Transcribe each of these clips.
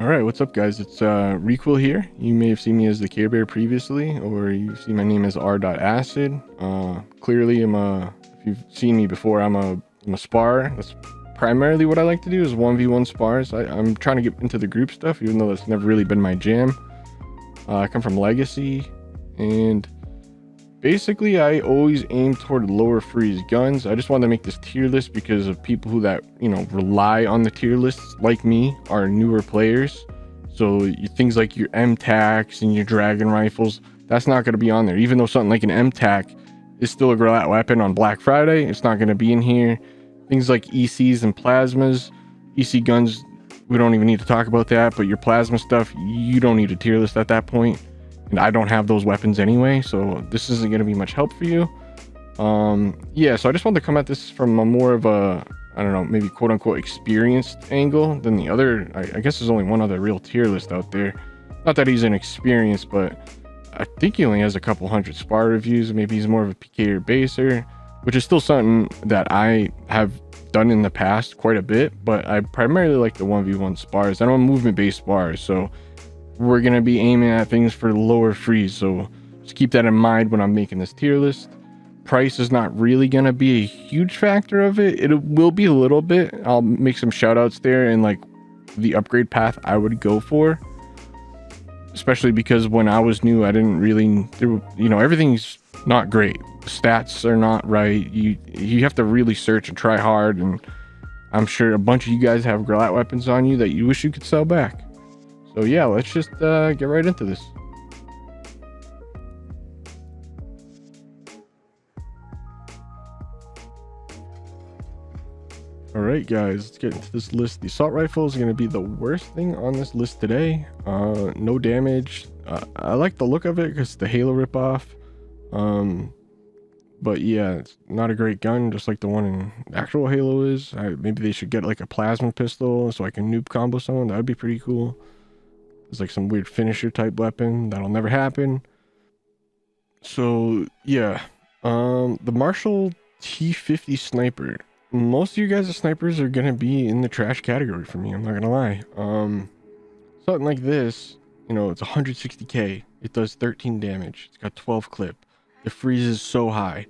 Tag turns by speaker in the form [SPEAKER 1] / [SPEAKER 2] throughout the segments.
[SPEAKER 1] All right, what's up, guys? It's Requel here. You may have seen me as the Care Bear previously, or you've seen my name as R.Acid. Clearly, if you've seen me before, I'm a spar. That's primarily what I like to do, is 1v1 spars. I'm trying to get into the group stuff, even though that's never really been my jam. I come from Legacy, and basically I always aim toward lower freeze guns. I just wanted to make this tier list because of people who rely on the tier lists like me are newer players. So things like your M-Tacs and your Dragon rifles, that's not going to be on there. Even though something like an M-Tac is still a Grillat weapon on Black Friday, it's not going to be in here. Things like ECs and plasmas, EC guns, we don't even need to talk about that, but your plasma stuff, you don't need a tier list at that point. And I don't have those weapons anyway, so this isn't going to be much help for you. Yeah, so I just wanted to come at this from a more of a, I don't know, maybe quote unquote experienced angle than the other. I guess there's only one other real tier list out there. Not that he's inexperienced, but I think he only has a couple hundred spar reviews. Maybe he's more of a PK or baser, which is still something that I have done in the past quite a bit, but I primarily like the 1v1 spars. I don't movement based spars, so we're going to be aiming at things for lower freeze, so just keep that in mind when I'm making this tier list. Price is not really going to be a huge factor of it. It will be a little bit. I'll make some shout outs there and like the upgrade path I would go for, especially because when I was new, I didn't really, everything's not great. The stats are not right. You have to really search and try hard, and I'm sure a bunch of you guys have Grillat weapons on you that you wish you could sell back. So yeah, let's just get right into this. All right, guys, let's get into this list. The assault rifle is going to be the worst thing on this list today. No damage. I like the look of it because the Halo ripoff. But yeah, it's not a great gun, just like the one in actual Halo is. Maybe they should get like a plasma pistol so I can noob combo someone. That would be pretty cool. It's like some weird finisher type weapon. That'll never happen. So yeah, the Marshall T50 Sniper. Most of you guys' snipers are gonna be in the trash category for me, I'm not gonna lie. Something like this, it's 160k. It does 13 damage. It's got 12 clip. The freeze is so high.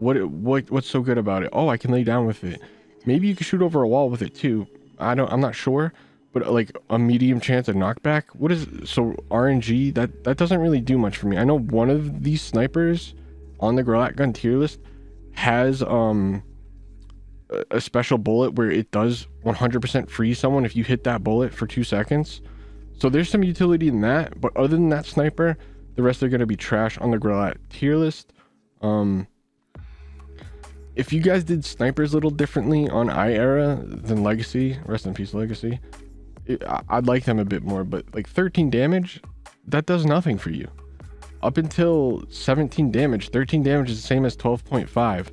[SPEAKER 1] What's so good about it? Oh, I can lay down with it. Maybe you can shoot over a wall with it too. I'm not sure. But like a medium chance of knockback. So RNG, that doesn't really do much for me. I know one of these snipers on the Grillat gun tier list has a special bullet where it does 100% freeze someone if you hit that bullet for 2 seconds. So there's some utility in that, but other than that sniper, the rest are going to be trash on the Grillat tier list. If you guys did snipers a little differently on I-Era than Legacy, rest in peace Legacy, I'd like them a bit more, but like 13 damage, that does nothing for you. Up until 17 damage, 13 damage is the same as 12.5.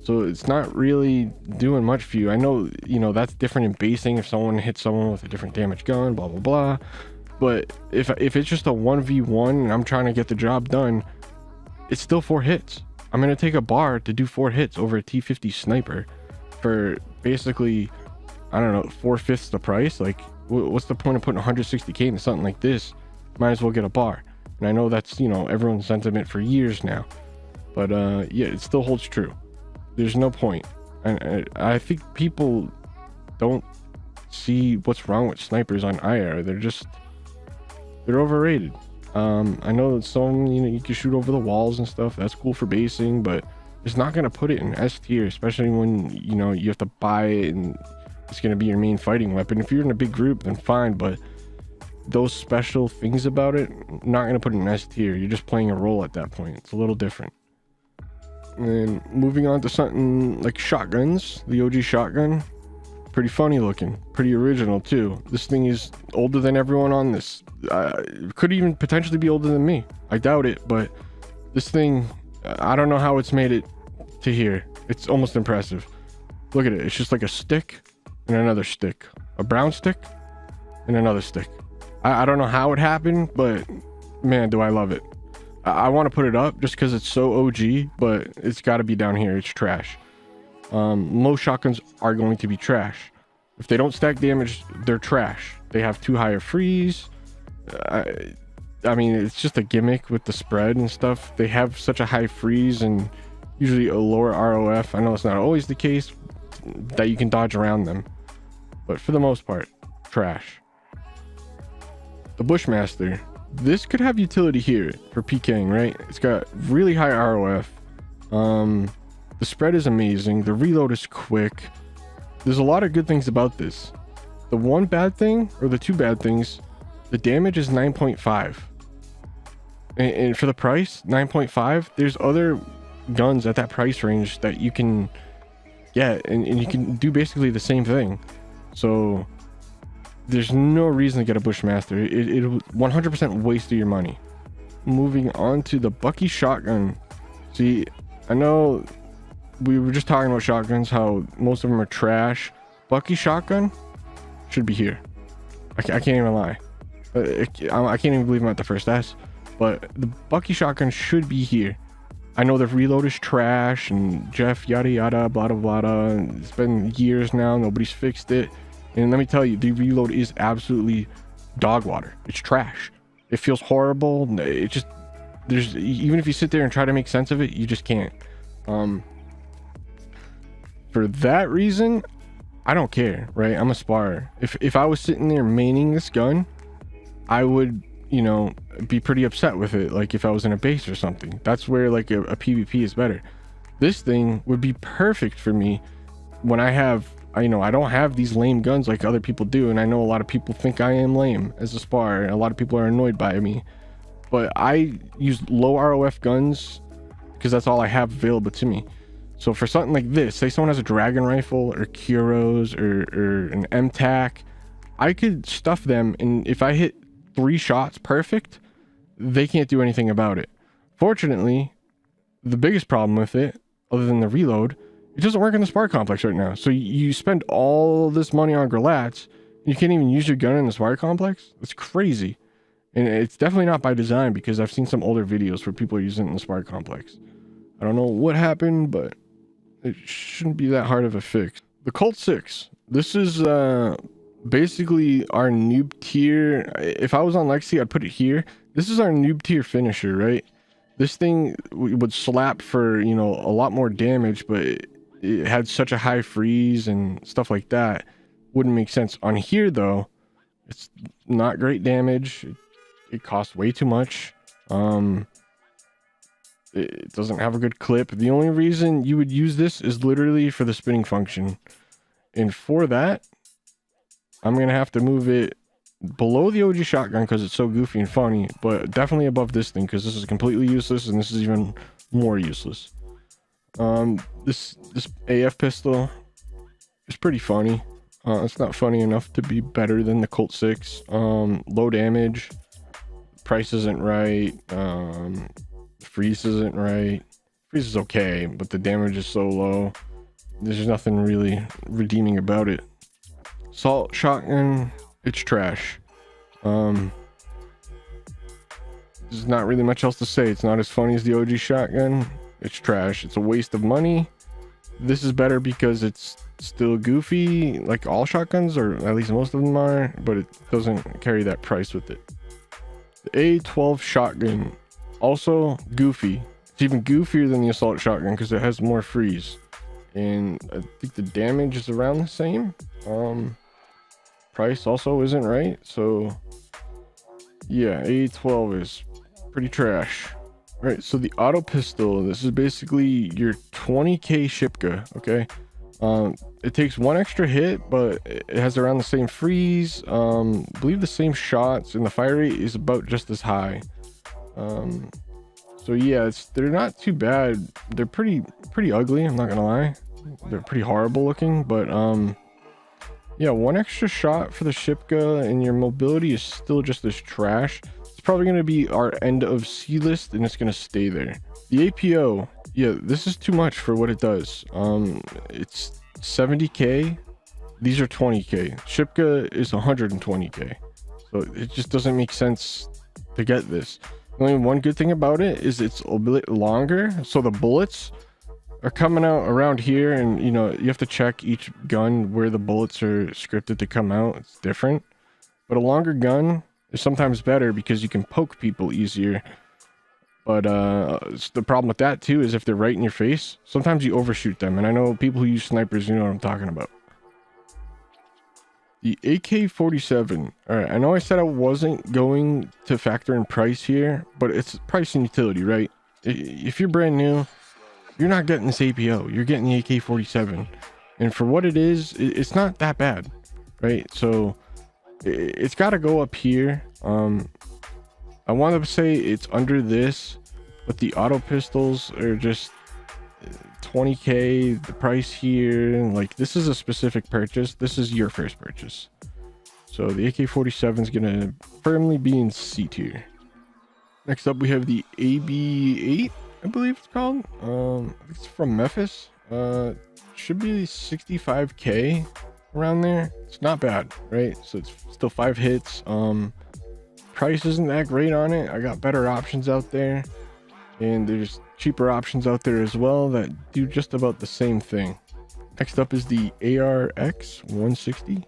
[SPEAKER 1] So it's not really doing much for you. I know, that's different in basing if someone hits someone with a different damage gun, blah, blah, blah. But if it's just a 1v1 and I'm trying to get the job done, it's still 4 hits. I'm going to take a bar to do 4 hits over a T50 Sniper for basically, I don't know, 4/5 the price. Like, what's the point of putting 160k into something like this? Might as well get a bar. And I know that's everyone's sentiment for years now, but yeah, it still holds true. There's no point, and I think people don't see what's wrong with snipers on IR. They're overrated. I know that some you can shoot over the walls and stuff. That's cool for basing, but it's not gonna put it in S tier, especially when you have to buy it and it's going to be your main fighting weapon. If you're in a big group, then fine, but those special things about it, not going to put it in S tier. You're just playing a role at that point. It's a little different. And moving on to something like shotguns, the OG shotgun, pretty funny looking, pretty original too. This thing is older than everyone on this. Could even potentially be older than me. I doubt it, but this thing, I don't know how it's made it to here. It's almost impressive. Look at it. It's just like a stick and another stick, a brown stick and another stick. I don't know how it happened, but man, do I love it. I want to put it up just because it's so OG, but it's got to be down here. It's trash. Most shotguns are going to be trash. If they don't stack damage, they're trash. They have too high a freeze. I mean, it's just a gimmick with the spread and stuff. They have such a high freeze and usually a lower ROF. I know it's not always the case that you can dodge around them, but for the most part, trash. The Bushmaster, this could have utility here for PKing, right? It's got really high ROF. The spread is amazing. The reload is quick. There's a lot of good things about this. The one bad thing, or the two bad things, the damage is 9.5. And for the price, 9.5, there's other guns at that price range that you can get, and you can do basically the same thing. So there's no reason to get a Bushmaster. It'll 100% waste of your money. Moving on to the Bucky Shotgun. See, I know we were just talking about shotguns, how most of them are trash. Bucky Shotgun should be here. I can't even lie. I can't even believe I'm at the first S. But the Bucky Shotgun should be here. I know the reload is trash and Jeff yada yada blah blah blah. It's been years now, nobody's fixed it. And let me tell you, the reload is absolutely dog water. It's trash. It feels horrible. It just, there's, even if you sit there and try to make sense of it, you just can't. For that reason, I don't care, right? I'm a sparrer. If I was sitting there maining this gun, I would, you know, be pretty upset with it. Like if I was in a base or something, that's where like a PvP is better. This thing would be perfect for me when I have, you know, I don't have these lame guns like other people do, and I know a lot of people think I am lame as a sparrer, and a lot of people are annoyed by me, but I use low ROF guns because that's all I have available to me. So for something like this, say someone has a Dragon Rifle or Kuros or an MTAC, I could stuff them, and if I hit 3 shots perfect, they can't do anything about it. Fortunately, the biggest problem with it, other than the reload, it doesn't work in the Spar complex right now. So you spend all this money on Grelats, you can't even use your gun in the Spar complex? It's crazy. And it's definitely not by design, because I've seen some older videos where people are using it in the Spar complex. I don't know what happened, but it shouldn't be that hard of a fix. The Colt 6. This is basically our noob tier. If I was on Lexi, I'd put it here. This is our noob tier finisher, right? This thing would slap for, you know, a lot more damage, but it had such a high freeze and stuff like that. Wouldn't make sense. On here, though, it's not great damage. It costs way too much. It doesn't have a good clip. The only reason you would use this is literally for the spinning function. And for that, I'm going to have to move it below the OG shotgun because it's so goofy and funny, but definitely above this thing because this is completely useless, and this is even more useless. This AF pistol is pretty funny. It's not funny enough to be better than the Colt 6. Low damage, price isn't right, freeze isn't right. Freeze is okay, but the damage is so low. There's nothing really redeeming about it. Assault shotgun, it's trash. There's not really much else to say. It's not as funny as the OG shotgun. It's trash. It's a waste of money. This is better because it's still goofy, like all shotguns, or at least most of them are, but it doesn't carry that price with it. The AA12 Shotgun, also goofy. It's even goofier than the assault shotgun because it has more freeze, and I think the damage is around the same. Price also isn't right, so yeah, AA12 is pretty trash. All right, so the auto pistol, this is basically your 20k Shipka. Okay, it takes 1 extra hit, but it has around the same freeze, I believe the same shots, and the fire rate is about just as high. So yeah, they're not too bad. They're pretty ugly, I'm not gonna lie. They're pretty horrible looking, but yeah, 1 extra shot for the Shipka, and your mobility is still just as trash. It's probably going to be our end of C list, and it's going to stay there. The APO, yeah, this is too much for what it does. It's 70k. These are 20k. Shipka is 120k. So it just doesn't make sense to get this. Only one good thing about it is it's a bit longer, so the bullets are coming out around here, and you know, you have to check each gun where the bullets are scripted to come out. It's different, but a longer gun is sometimes better because you can poke people easier. But the problem with that too is if they're right in your face, sometimes you overshoot them, and I know people who use snipers, you know what I'm talking about. The AK47. All right, I know I said I wasn't going to factor in price here, but it's price and utility, right? If you're brand new, you're not getting this APO, you're getting the AK47, and for what it is, it's not that bad, right? So it's got to go up here. I want to say it's under this, but the auto pistols are just 20k the price here. Like, this is a specific purchase, this is your first purchase, so the AK47 is gonna firmly be in C tier. Next up we have the AB8, I believe it's called. It's from Memphis. Should be 65k around there. It's not bad, right? So it's still 5 hits. Price isn't that great on it. I got better options out there, and there's cheaper options out there as well that do just about the same thing. Next up is the ARX160.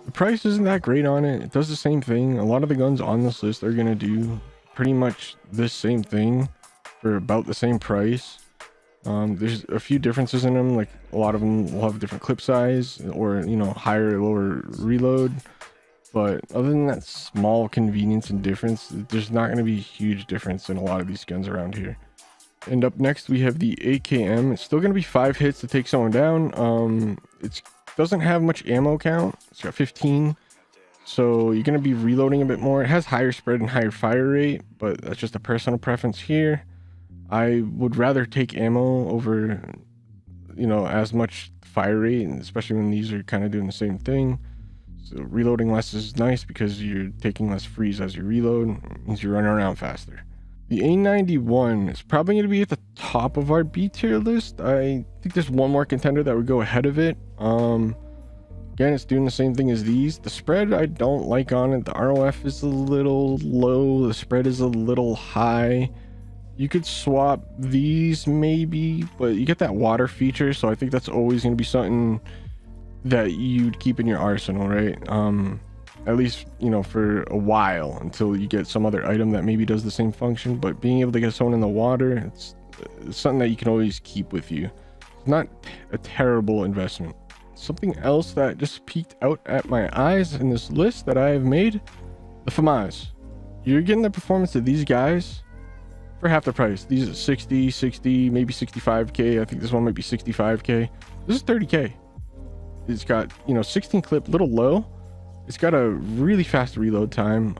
[SPEAKER 1] The price isn't that great on it. It does the same thing. A lot of the guns on this list are gonna do pretty much this same thing for about the same price. There's a few differences in them, like a lot of them will have a different clip size, or you know, higher or lower reload. But other than that small convenience and difference, there's not going to be a huge difference in a lot of these guns around here. And up next we have the AKM. It's still going to be 5 hits to take someone down. It doesn't have much ammo count. It's got 15, so you're going to be reloading a bit more. It has higher spread and higher fire rate, but that's just a personal preference here. I would rather take ammo over, you know, as much fire rate, and especially when these are kind of doing the same thing. So reloading less is nice because you're taking less freeze as you reload. It means you're running around faster. The A91 is probably going to be at the top of our B tier list. I think there's one more contender that would go ahead of it. Again, it's doing the same thing as these. The spread I don't like on it. The ROF is a little low. The spread is a little high. You could swap these maybe, but you get that water feature, so I think that's always going to be something that you'd keep in your arsenal, right? At least, you know, for a while until you get some other item that maybe does the same function. But being able to get someone in the water, it's something that you can always keep with you. It's not a terrible investment. Something else that just peeked out at my eyes in this list that I have made, the Famas. You're getting the performance of these guys for half the price. These are 60, maybe 65k. I think this one might be 65k. This is 30k. It's got, you know, 16 clip, little low. It's got a really fast reload time.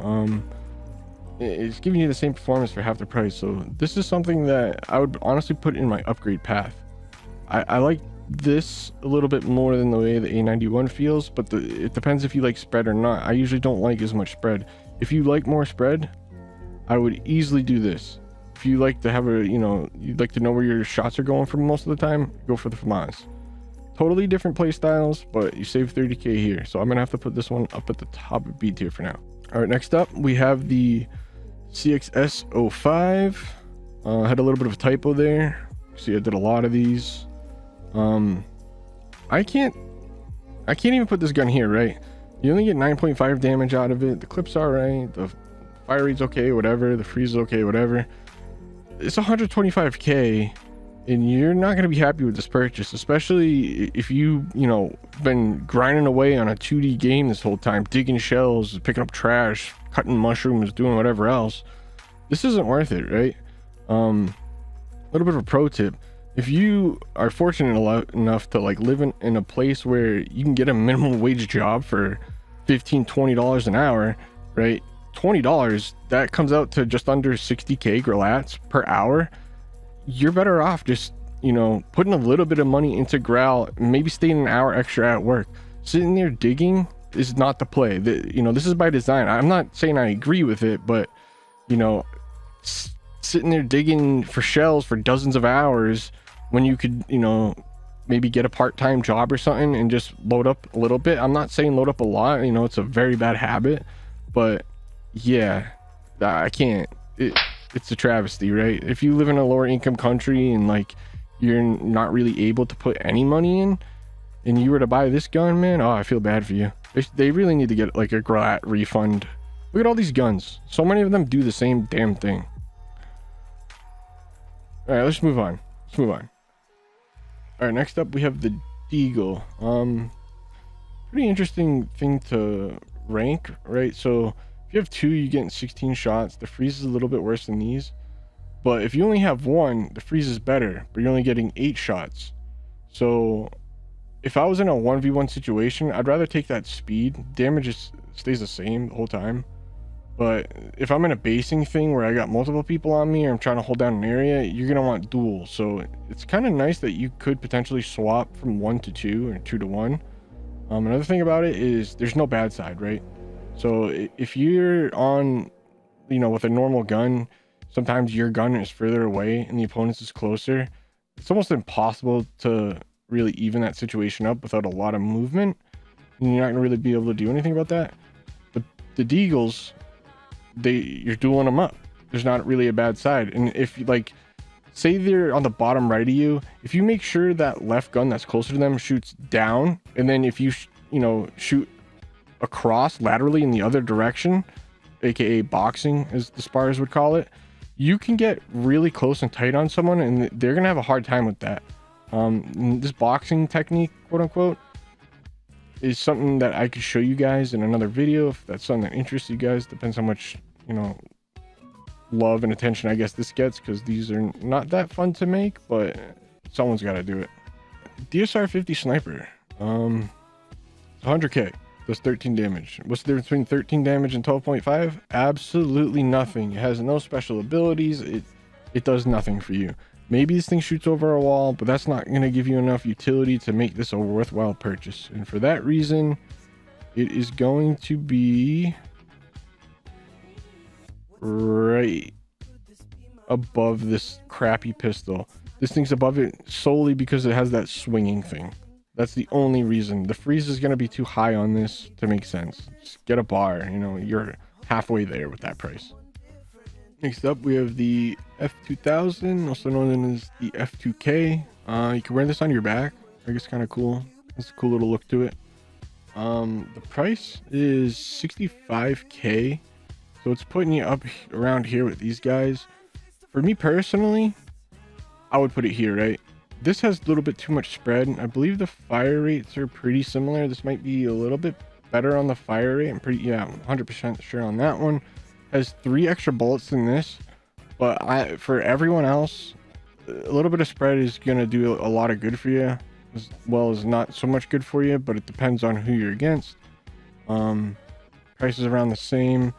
[SPEAKER 1] It's giving you the same performance for half the price. So this is something that I would honestly put in my upgrade path. I like this a little bit more than the way the A91 feels, but it depends if you like spread or not. I usually don't like as much spread. If you like more spread, I would easily do this. If you like to have a, you know, you'd like to know where your shots are going for most of the time, go for the Famas. Totally different play styles, but you save 30k here, so I'm gonna have to put this one up at the top of B tier for now. All right, next up we have the CXS05. I had a little bit of a typo there. See, I did a lot of these. I can't even put this gun here, right? You only get 9.5 damage out of it. The clip's all right, the fire rate's okay, whatever, the freeze is okay, whatever. It's 125k, and you're not going to be happy with this purchase, especially if you know, been grinding away on a 2D game this whole time, digging shells, picking up trash, cutting mushrooms, doing whatever else. This isn't worth it, right? A little bit of a pro tip: if you are fortunate enough to like live in a place where you can get a minimum wage job for $15-20 an hour, right? $20, that comes out to just under 60k grillats per hour. You're better off just, you know, putting a little bit of money into growl, maybe staying an hour extra at work. Sitting there digging is not the play. You know, this is by design. I'm not saying I agree with it, but you know, sitting there digging for shells for dozens of hours when you could, you know, maybe get a part-time job or something and just load up a little bit. I'm not saying load up a lot, you know, it's a very bad habit, but yeah, I can't. it's a travesty, right? If you live in a lower income country and like you're not really able to put any money in, and you were to buy this gun, man, oh, I feel bad for you. They really need to get like a GLAT refund. Look at all these guns. So many of them do the same damn thing. All right, let's move on. All right, next up we have the Deagle. Pretty interesting thing to rank, right? So if you have 2, you get 16 shots. The freeze is a little bit worse than these, but if you only have 1, the freeze is better, but you're only getting 8 shots. So if I was in a 1v1 situation, I'd rather take that speed. Damage stays the same the whole time. But if I'm in a basing thing where I got multiple people on me or I'm trying to hold down an area, you're going to want dual. So it's kind of nice that you could potentially swap from 1 to 2 or 2 to 1. Another thing about it is there's no bad side, right? So if you're on, you know, with a normal gun, sometimes your gun is further away and the opponent's is closer. It's almost impossible to really even that situation up without a lot of movement, and you're not gonna really be able to do anything about that. But the Deagles, you're dueling them up. There's not really a bad side. And if you like, say they're on the bottom right of you, if you make sure that left gun that's closer to them shoots down, and then if you shoot across laterally in the other direction, aka boxing as the spars would call it, you can get really close and tight on someone and they're gonna have a hard time with that. This boxing technique, quote unquote, is something that I could show you guys in another video if that's something that interests you guys. Depends how much, you know, love and attention I guess this gets, because these are not that fun to make, but someone's got to do it. DSR-50 Sniper, 100k, does 13 damage. What's the difference between 13 damage and 12.5? Absolutely nothing. It has no special abilities. It does nothing for you. Maybe this thing shoots over a wall, but that's not going to give you enough utility to make this a worthwhile purchase. And for that reason, it is going to be right above this crappy pistol. This thing's above it solely because it has that swinging thing. That's the only reason. The freeze is going to be too high on this to make sense. Just get a bar, you know, you're halfway there with that price. Next up, we have the F2000, also known as the F2K. You can wear this on your back. I think it's kind of cool. It's a cool little look to it. The price is 65k, so it's putting you up around here with these guys. For me personally, I would put it here, right? This has a little bit too much spread. I believe the fire rates are pretty similar. This might be a little bit better on the fire rate. I'm 100% sure on that one. Has 3 extra bullets than this, but for everyone else, a little bit of spread is gonna do a lot of good for you, as well as not so much good for you, but it depends on who you're against. Price is around the same,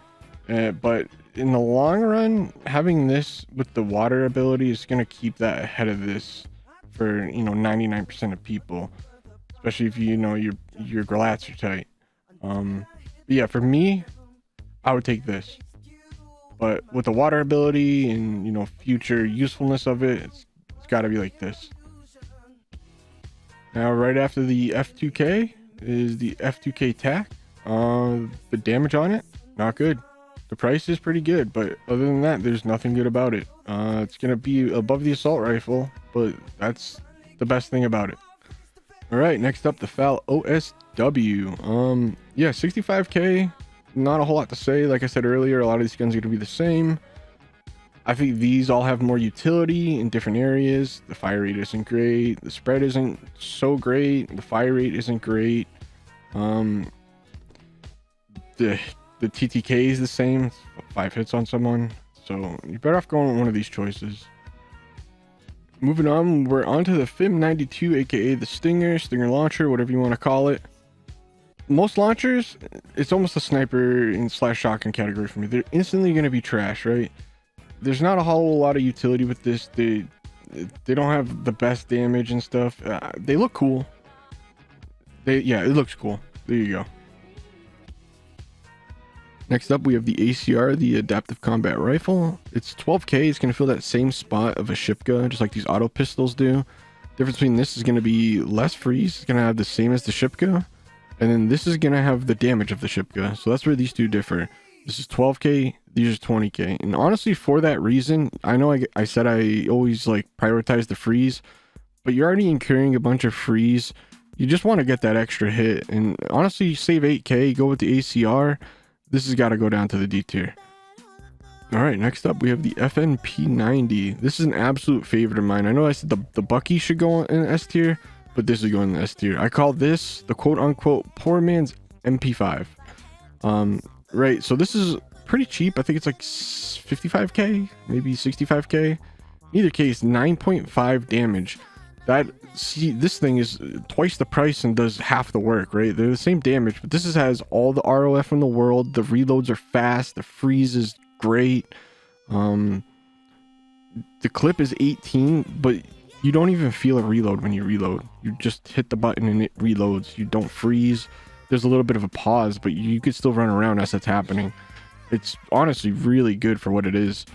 [SPEAKER 1] but in the long run, having this with the water ability is gonna keep that ahead of this for 99% of people, especially if you know your glats are tight. But yeah, for me, I would take this. But with the water ability and future usefulness of it, it's got to be like this. Now, right after the F2K is the F2K Tac. The damage on it, not good. The price is pretty good, but other than that, there's nothing good about it. It's gonna be above the assault rifle, but that's the best thing about it. All right, next up, the FAL OSW. Yeah, 65k. Not a whole lot to say. Like I said earlier, a lot of these guns are going to be the same. I think these all have more utility in different areas. The fire rate isn't great. The spread isn't so great. The fire rate isn't great. The TTK is the same. 5 hits on someone. So you're better off going with one of these choices. Moving on, we're onto the FIM92, aka the Stinger launcher, whatever you want to call it. Most launchers, it's almost a sniper and / shotgun category for me. They're instantly going to be trash, right? There's not a whole lot of utility with this. They don't have the best damage and stuff. They look cool. Yeah, it looks cool. There you go. Next up, we have the ACR, the Adaptive Combat Rifle. It's 12k. It's going to fill that same spot of a Shipka, just like these auto pistols do. Difference between this is going to be less freeze. It's going to have the same as the Shipka. And then this is going to have the damage of the Shipka. So that's where these two differ. This is 12k. These are 20k, and honestly, for that reason, I know I said I always like prioritize the freeze, but you're already incurring a bunch of freeze. You just want to get that extra hit, and honestly, save 8k, go with the ACR. This has got to go down to the D tier. All right, next up we have the FNP90. This is an absolute favorite of mine. I know I said the Bucky should go in S tier, but this is going in the S tier. I call this the quote-unquote poor man's MP5. Right, so this is pretty cheap. I think it's like 55k, maybe 65k. In either case, 9.5 damage. This thing is twice the price and does half the work, right? They're the same damage, but this has all the ROF in the world. The reloads are fast. The freeze is great. The clip is 18, but you don't even feel a reload when you reload. You just hit the button and it reloads. You don't freeze. There's a little bit of a pause, but you could still run around as that's happening. It's honestly really good for what it is.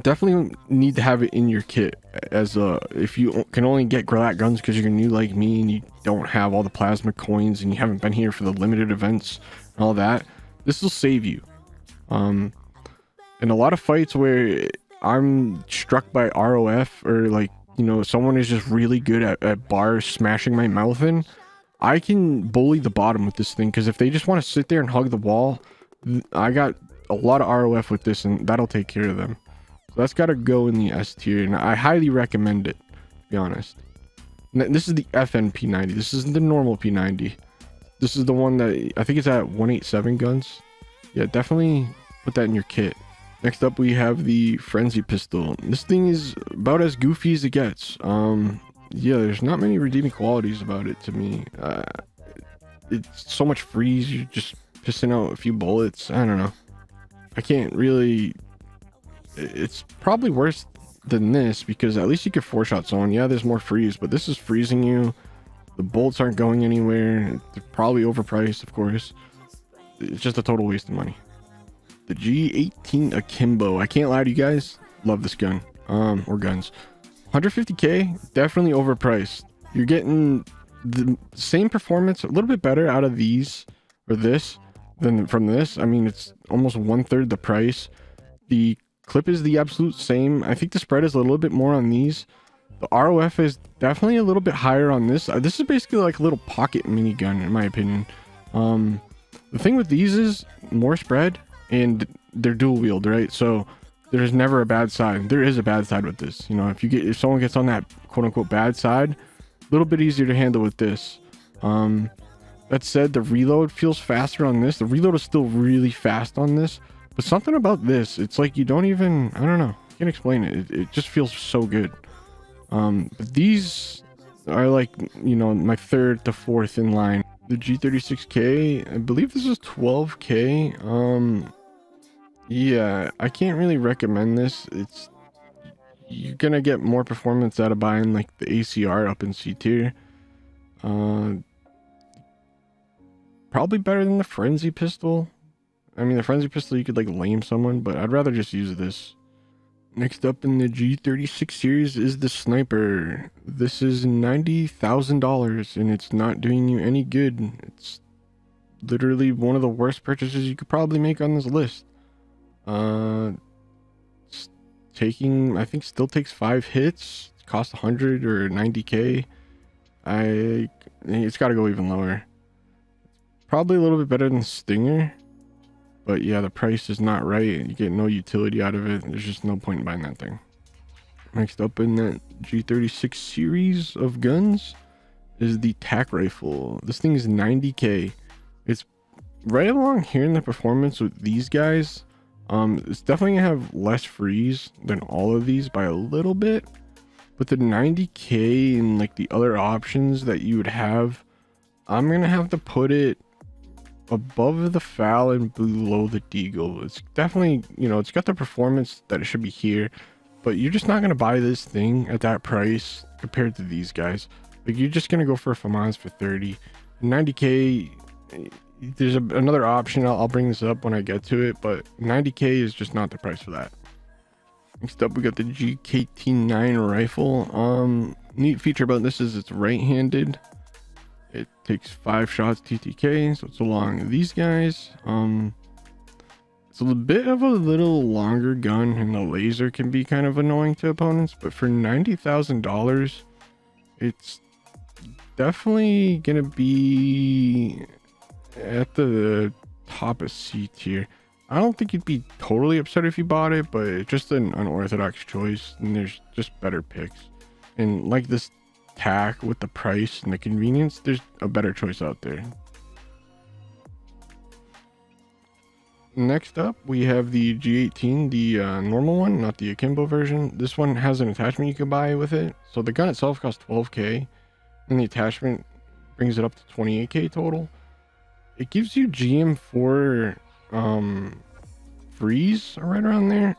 [SPEAKER 1] Definitely need to have it in your kit, as if you can only get Grillat guns because you're new like me and you don't have all the plasma coins and you haven't been here for the limited events and all that. This will save you. In a lot of fights where I'm struck by ROF, or like, you know, someone is just really good at bars smashing my mouth in, I can bully the bottom with this thing, because if they just want to sit there and hug the wall, I got a lot of ROF with this and that'll take care of them. So that's got to go in the S tier, and I highly recommend it, to be honest. This is the FNP90. This isn't the normal P90. This is the one that I think it's at 187 guns. Yeah, definitely put that in your kit. Next up, we have the Frenzy Pistol. This thing is about as goofy as it gets. Yeah, there's not many redeeming qualities about it to me. It's so much freeze. You're just pissing out a few bullets. I don't know. I can't really... It's probably worse than this, because at least you could 4-shot someone. Yeah, there's more freeze, but this is freezing you. The bolts aren't going anywhere. They're probably overpriced, of course. It's just a total waste of money. The G18 Akimbo. I can't lie to you guys. Love this gun. Or guns. 150k, definitely overpriced. You're getting the same performance, a little bit better out of these, or this, than from this. I mean, it's almost 1/3 the price. The clip is the absolute same. I think the spread is a little bit more on these. The ROF is definitely a little bit higher on this. This is basically like a little pocket minigun, in my opinion. The thing with these is more spread, and they're dual wield, right? So there's never a bad side. There is a bad side with this. You know, if someone gets on that quote unquote bad side, a little bit easier to handle with this. That said, the reload feels faster on this. The reload is still really fast on this, but something about this, it's like you don't even, I don't know, I can't explain it. It just feels so good. But these are like, you know, my 3rd to 4th in line. The G36K, I believe this is 12k. Yeah, I can't really recommend this. You're gonna get more performance out of buying like the ACR up in C tier. Probably better than the Frenzy Pistol. I mean, the Frenzy Pistol, you could like lame someone, but I'd rather just use this. Next up in the G36 series is the Sniper. This is $90,000 and it's not doing you any good. It's literally one of the worst purchases you could probably make on this list. It's taking, I think, still takes 5 hits. It costs 100 or 90k. It's got to go even lower. Probably a little bit better than Stinger. But yeah, the price is not right. You get no utility out of it. There's just no point in buying that thing. Next up in that G36 series of guns is the Tac Rifle. This thing is 90k. It's right along here in the performance with these guys. It's definitely gonna have less freeze than all of these by a little bit. But the 90k and like the other options that you would have, I'm gonna have to put it above the FAL and below the Deagle. It's definitely, you know, it's got the performance that it should be here, but you're just not going to buy this thing at that price compared to these guys. Like, you're just going to go for a Famas for 30. 90k, there's another option. I'll bring this up when I get to it, but 90k is just not the price for that. Next up, we got the GKT9 Rifle. Neat feature about this is it's right-handed. It takes 5 shots TTK, so it's along these guys. It's a bit of a little longer gun, and the laser can be kind of annoying to opponents, but for $90,000, it's definitely gonna be at the top of C tier. I don't think you'd be totally upset if you bought it, but it's just an unorthodox choice, and there's just better picks. And like this Tac, with the price and the convenience, there's a better choice out there. Next up, we have the G18, the normal one, not the Akimbo version. This one has an attachment you can buy with it. So the gun itself costs 12K, and the attachment brings it up to 28K total. It gives you GM4 freeze right around there,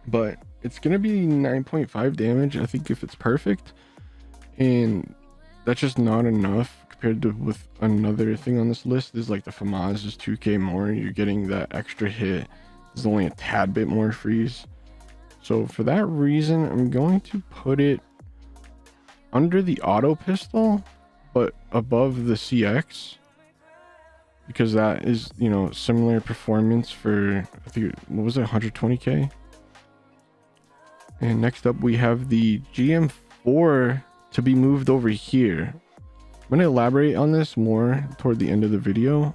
[SPEAKER 1] but it's gonna be 9.5 damage, I think, if it's perfect, and that's just not enough. Compared to with another thing on this list is like the Famas is 2K more. You're getting that extra hit. There's only a tad bit more freeze. So for that reason, I'm going to put it under the auto pistol, but above the CX, because that is, you know, similar performance for, I think, what was it, 120K. And next up, we have the GM4 to be moved over here. I'm going to elaborate on this more toward the end of the video,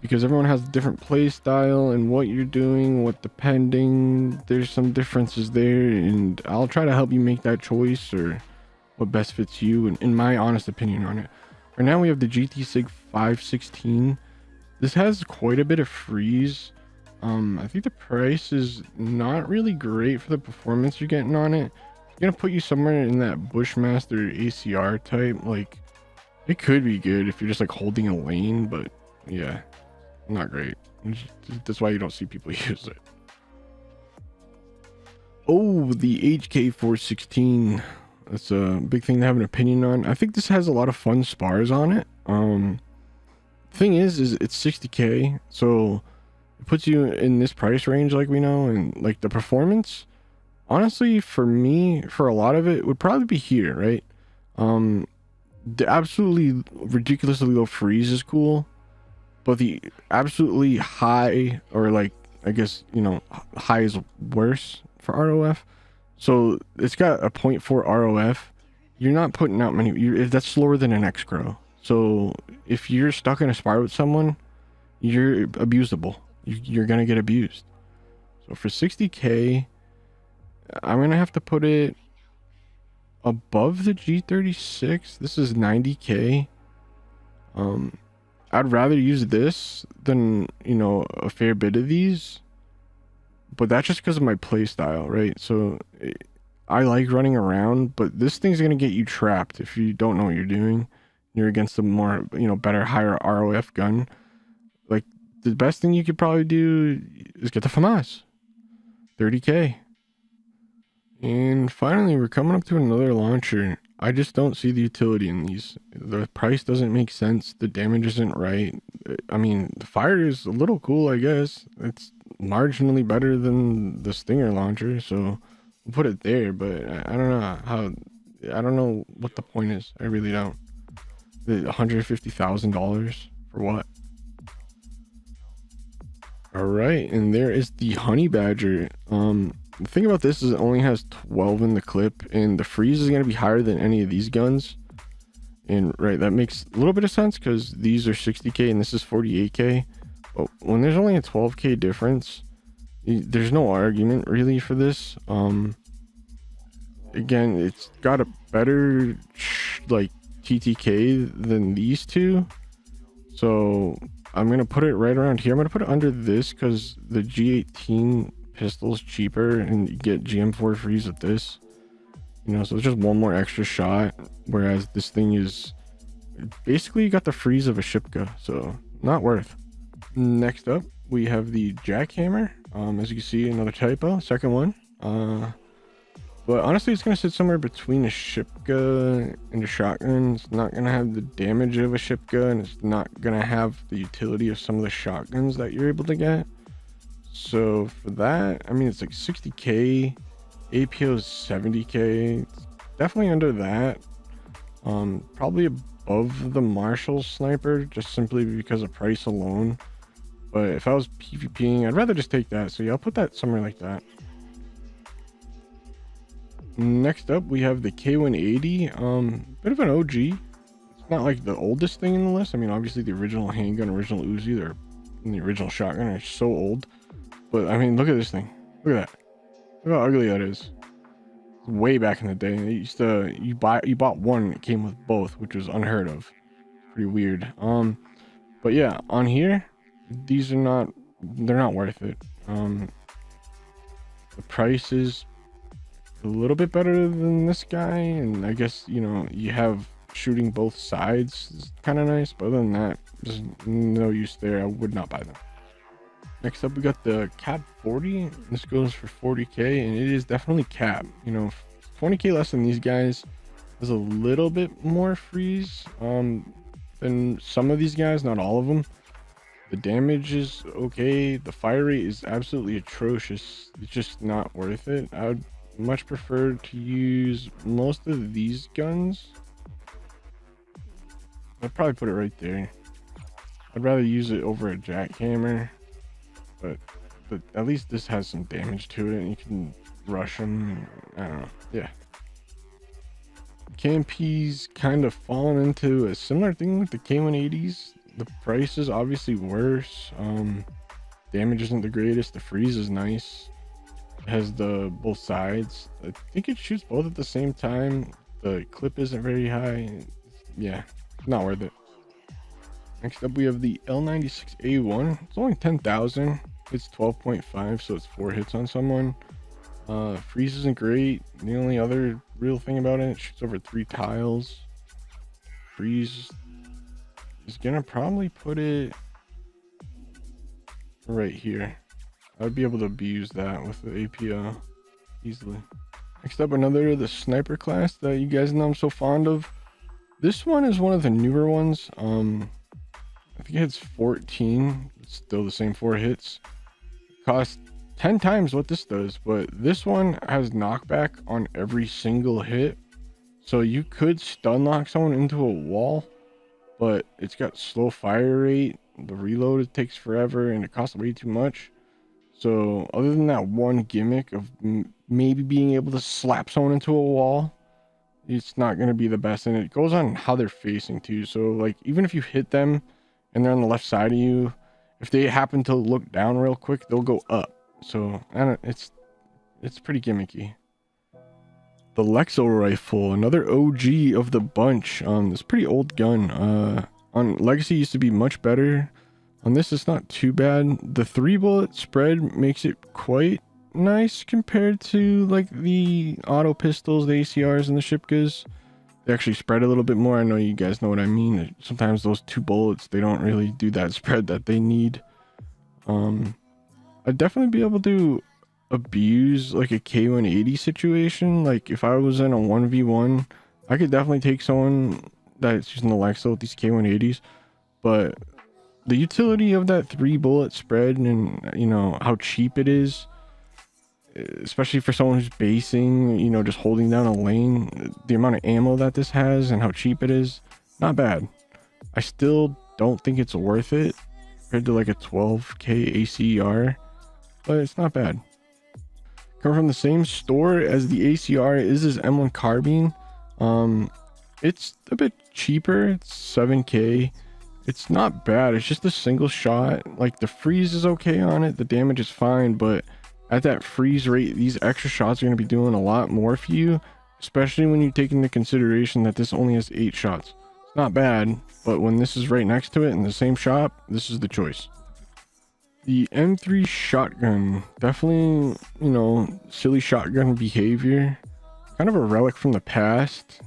[SPEAKER 1] because everyone has a different play style and what you're doing, what depending, there's some differences there, and I'll try to help you make that choice or what best fits you, and in my honest opinion on it. Right now we have the GT36 516. This has quite a bit of freeze. I think the price is not really great for the performance you're getting on it. Gonna put you somewhere in that Bushmaster ACR type. Like, it could be good if you're just like holding a lane, but yeah, not great. That's why you don't see people use it. Oh, the HK416. That's a big thing to have an opinion on. I think this has a lot of fun spars on it. Thing is it's 60K, so it puts you in this price range, like we know, and like the performance, honestly, for me, for a lot of it, would probably be here, right? The absolutely ridiculously low freeze is cool, but the absolutely high, or like, I guess, you know, high is worse for ROF. So it's got a 0.4 ROF. You're not putting out many, that's slower than an X-Crow. So if you're stuck in a spar with someone, you're abusable. You're gonna get abused. So for 60K, I'm gonna have to put it above the G36. This is 90K. I'd rather use this than, you know, a fair bit of these, but that's just because of my play style, right? So I like running around, but this thing's gonna get you trapped if you don't know what you're doing. You're against a more, you know, better, higher ROF gun. Like, the best thing you could probably do is get the Famas, 30K. And finally, we're coming up to another launcher. I just don't see the utility in these. The price doesn't make sense. The damage isn't right. I mean, the fire is a little cool, I guess. It's marginally better than the Stinger launcher, so we'll put it there. But I don't know how. I don't know what the point is. I really don't. The $150,000 for what? All right, and there is the Honey Badger. The thing about this is it only has 12 in the clip, and the freeze is going to be higher than any of these guns. And right, that makes a little bit of sense because these are 60K and this is 48K. But when there's only a 12K difference, there's no argument really for this. Again, it's got a better like TTK than these two, so I'm gonna put it right around here. I'm gonna put it under this because the G18 pistol is cheaper and you get GM4 freeze with this, you know, so it's just one more extra shot, whereas this thing is basically, you got the freeze of a Shipka, so not worth. Next up, we have the Jackhammer. As you can see, another typo, second one. But honestly, it's going to sit somewhere between a Shipka and a shotgun. It's not going to have the damage of a Shipka, and it's not going to have the utility of some of the shotguns that you're able to get. So for that, I mean, it's like 60K, APO is 70K. It's definitely under that. Probably above the Marshall Sniper, just simply because of price alone. But if I was PvPing, I'd rather just take that. So yeah, I'll put that somewhere like that. Next up, we have the K180. Bit of an OG. It's not like the oldest thing in the list. I mean, obviously the original handgun, original Uzi, and the original shotgun are so old. But I mean, look at this thing. Look at that. Look how ugly that is. Way back in the day, it used to you bought one, it came with both, which was unheard of. Pretty weird. But yeah, on here, they're not worth it. The price is a little bit better than this guy, and I guess, you know, you have shooting both sides is kind of nice, but other than that, there's no use there. I would not buy them. Next up, we got the KAP40. This goes for 40k, and it is definitely cap. You know, 20k less than these guys. There's a little bit more freeze than some of these guys, not all of them. The damage is okay. The fire rate is absolutely atrocious. It's just not worth it. I would much prefer to use most of these guns. I'd probably put it right there. I'd rather use it over a jackhammer. But at least this has some damage to it, and you can rush them. I don't know. Yeah. KMP's kind of fallen into a similar thing with the K180s. The price is obviously worse. Damage isn't the greatest. The freeze is nice. It has the both sides. I think it shoots both at the same time. The clip isn't very high. Yeah, not worth it. Next up, we have the L96A1. It's only 10,000. It's 12.5, so it's 4 hits on someone. Freeze isn't great. The only other real thing about it shoots over 3 tiles. Freeze is gonna probably put it right here. I'd be able to abuse that with the APO easily. Next up, another of the sniper class that you guys know I'm so fond of. This one is one of the newer ones. I think it hits 14. It's still the same 4 hits. Costs 10 times what this does, but this one has knockback on every single hit. So you could stun lock someone into a wall, but it's got slow fire rate. The reload, it takes forever, and it costs way too much. So other than that one gimmick of maybe being able to slap someone into a wall, it's not going to be the best. And it goes on how they're facing too. So like, even if you hit them and they're on the left side of you, if they happen to look down real quick, they'll go up. So it's pretty gimmicky. The Lexel Rifle, another OG of the bunch. This pretty old gun. On Legacy used to be much better. On this, it's not too bad. The 3-bullet spread makes it quite nice compared to like the auto pistols, the ACRs, and the Shipkas. They actually spread a little bit more. I know you guys know what I mean. Sometimes those 2 bullets, they don't really do that spread that they need. I'd definitely be able to abuse like a K180 situation. Like if I was in a 1v1, I could definitely take someone that's using the Lexel with these K180s. But the utility of that 3-bullet spread, and you know how cheap it is, especially for someone who's basing, you know, just holding down a lane, the amount of ammo that this has and how cheap it is, not bad. I still don't think it's worth it compared to like a 12k ACR, but it's not bad. Coming from the same store as the ACR is this M1 carbine. It's a bit cheaper. It's 7k. It's not bad. It's just a single shot. Like the freeze is okay on it, the damage is fine, but at that freeze rate, these extra shots are going to be doing a lot more for you, especially when you take into consideration that this only has 8 shots. It's not bad, but when this is right next to it in the same shop, this is the choice. The M3 shotgun, definitely, you know, silly shotgun behavior, kind of a relic from the past,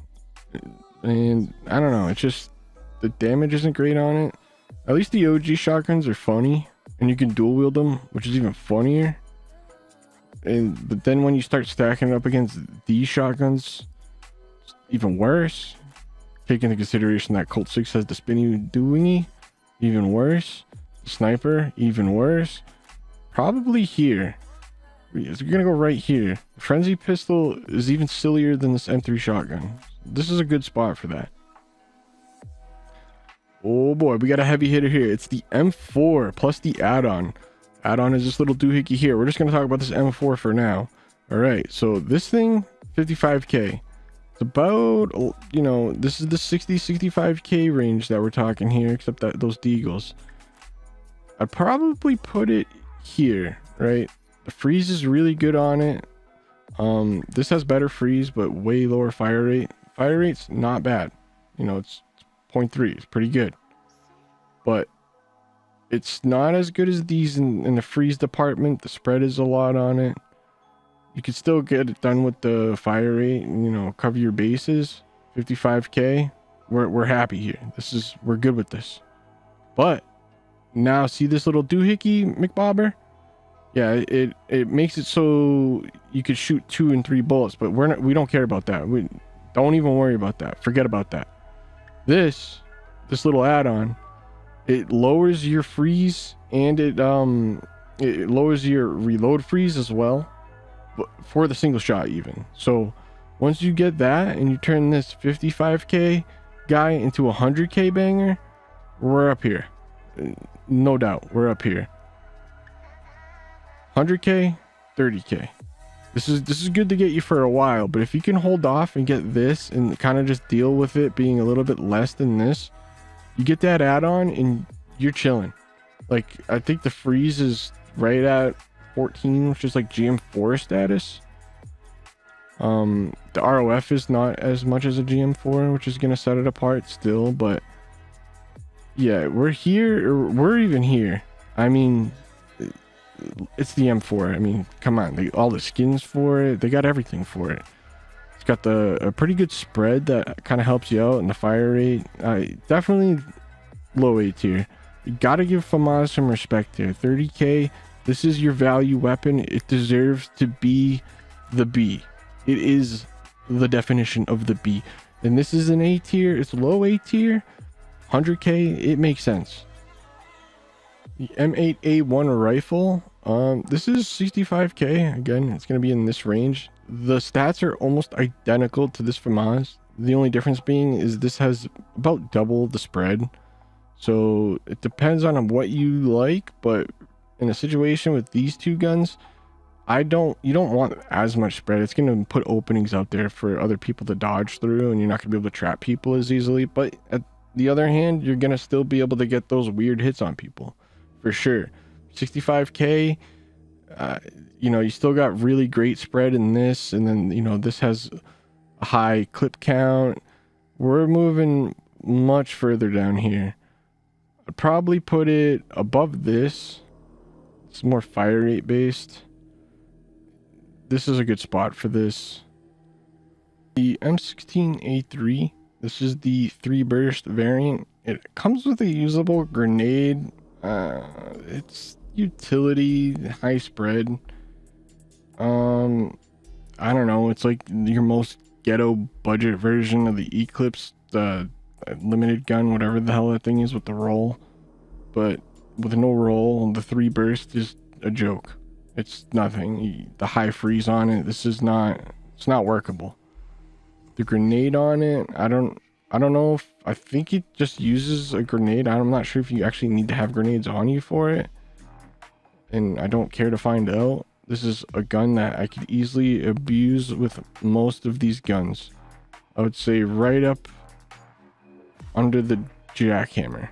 [SPEAKER 1] and I don't know, it's just the damage isn't great on it. At least the OG shotguns are funny, and you can dual wield them, which is even funnier. But then when you start stacking it up against these shotguns, it's even worse. Take into consideration that Colt 6 has the spinny doingy, even worse. The sniper, even worse. Probably here. We're gonna go right here. The frenzy pistol is even sillier than this M3 shotgun. This is a good spot for that. Oh boy, we got a heavy hitter here. It's the M4 plus the add-on. Add-on is this little doohickey here. We're just going to talk about this M4 for now. All right, so this thing, 55K. It's about, you know, this is the 65K range that we're talking here, except that those deagles. I'd probably put it here, right? The freeze is really good on it. This has better freeze, but way lower fire rate. Fire rate's not bad. You know, it's 0.3. It's pretty good. But it's not as good as these in the freeze department. The spread is a lot on it. You could still get it done with the fire rate and, you know, cover your bases. 55K. We're happy here. We're good with this. But now see this little doohickey McBobber? Yeah, it makes it so you could shoot 2 and 3 bullets, but we don't care about that. We don't even worry about that. Forget about that. This little add-on, it lowers your freeze and it lowers your reload freeze as well, but for the single shot even. So once you get that and you turn this 55K guy into a 100K banger, we're up here. No doubt, we're up here. 100K, 30K. This is good to get you for a while, but if you can hold off and get this and kind of just deal with it being a little bit less than this, you get that add-on and you're chilling. Like, I think the freeze is right at 14, which is like GM4 status. The ROF is not as much as a GM4, which is gonna set it apart still, but yeah, we're here, or we're even here. I mean, it's the M4. I mean, come on, all the skins for it, they got everything for it. It's got a pretty good spread that kind of helps you out, and the fire rate, definitely low A tier. You gotta give Famas some respect here. 30K, this is your value weapon. It deserves to be the B. It is the definition of the B, and this is an A tier. It's low A tier. 100K, it makes sense. The M8A1 Rifle, this is 65K. Again, it's going to be in this range. The stats are almost identical to this Famas. The only difference being is this has about double the spread. So it depends on what you like, but in a situation with these two guns, you don't want as much spread. It's going to put openings out there for other people to dodge through, and you're not going to be able to trap people as easily. But at the other hand, you're going to still be able to get those weird hits on people. For sure. 65K, you know, you still got really great spread in this, and then, you know, this has a high clip count. We're moving much further down here. I'd probably put it above this. It's more fire rate based. This is a good spot for this. The M16A3, this is the 3 burst variant. It comes with a usable grenade. It's utility, high spread. I don't know, it's like your most ghetto budget version of the Eclipse, the limited gun, whatever the hell that thing is with the roll. But with no roll, the 3 burst is a joke. It's nothing. The high freeze on it, it's not workable. The grenade on it, I don't know if, I think it just uses a grenade. I'm not sure if you actually need to have grenades on you for it, and I don't care to find out. This is a gun that I could easily abuse with most of these guns. I would say right up under the jackhammer.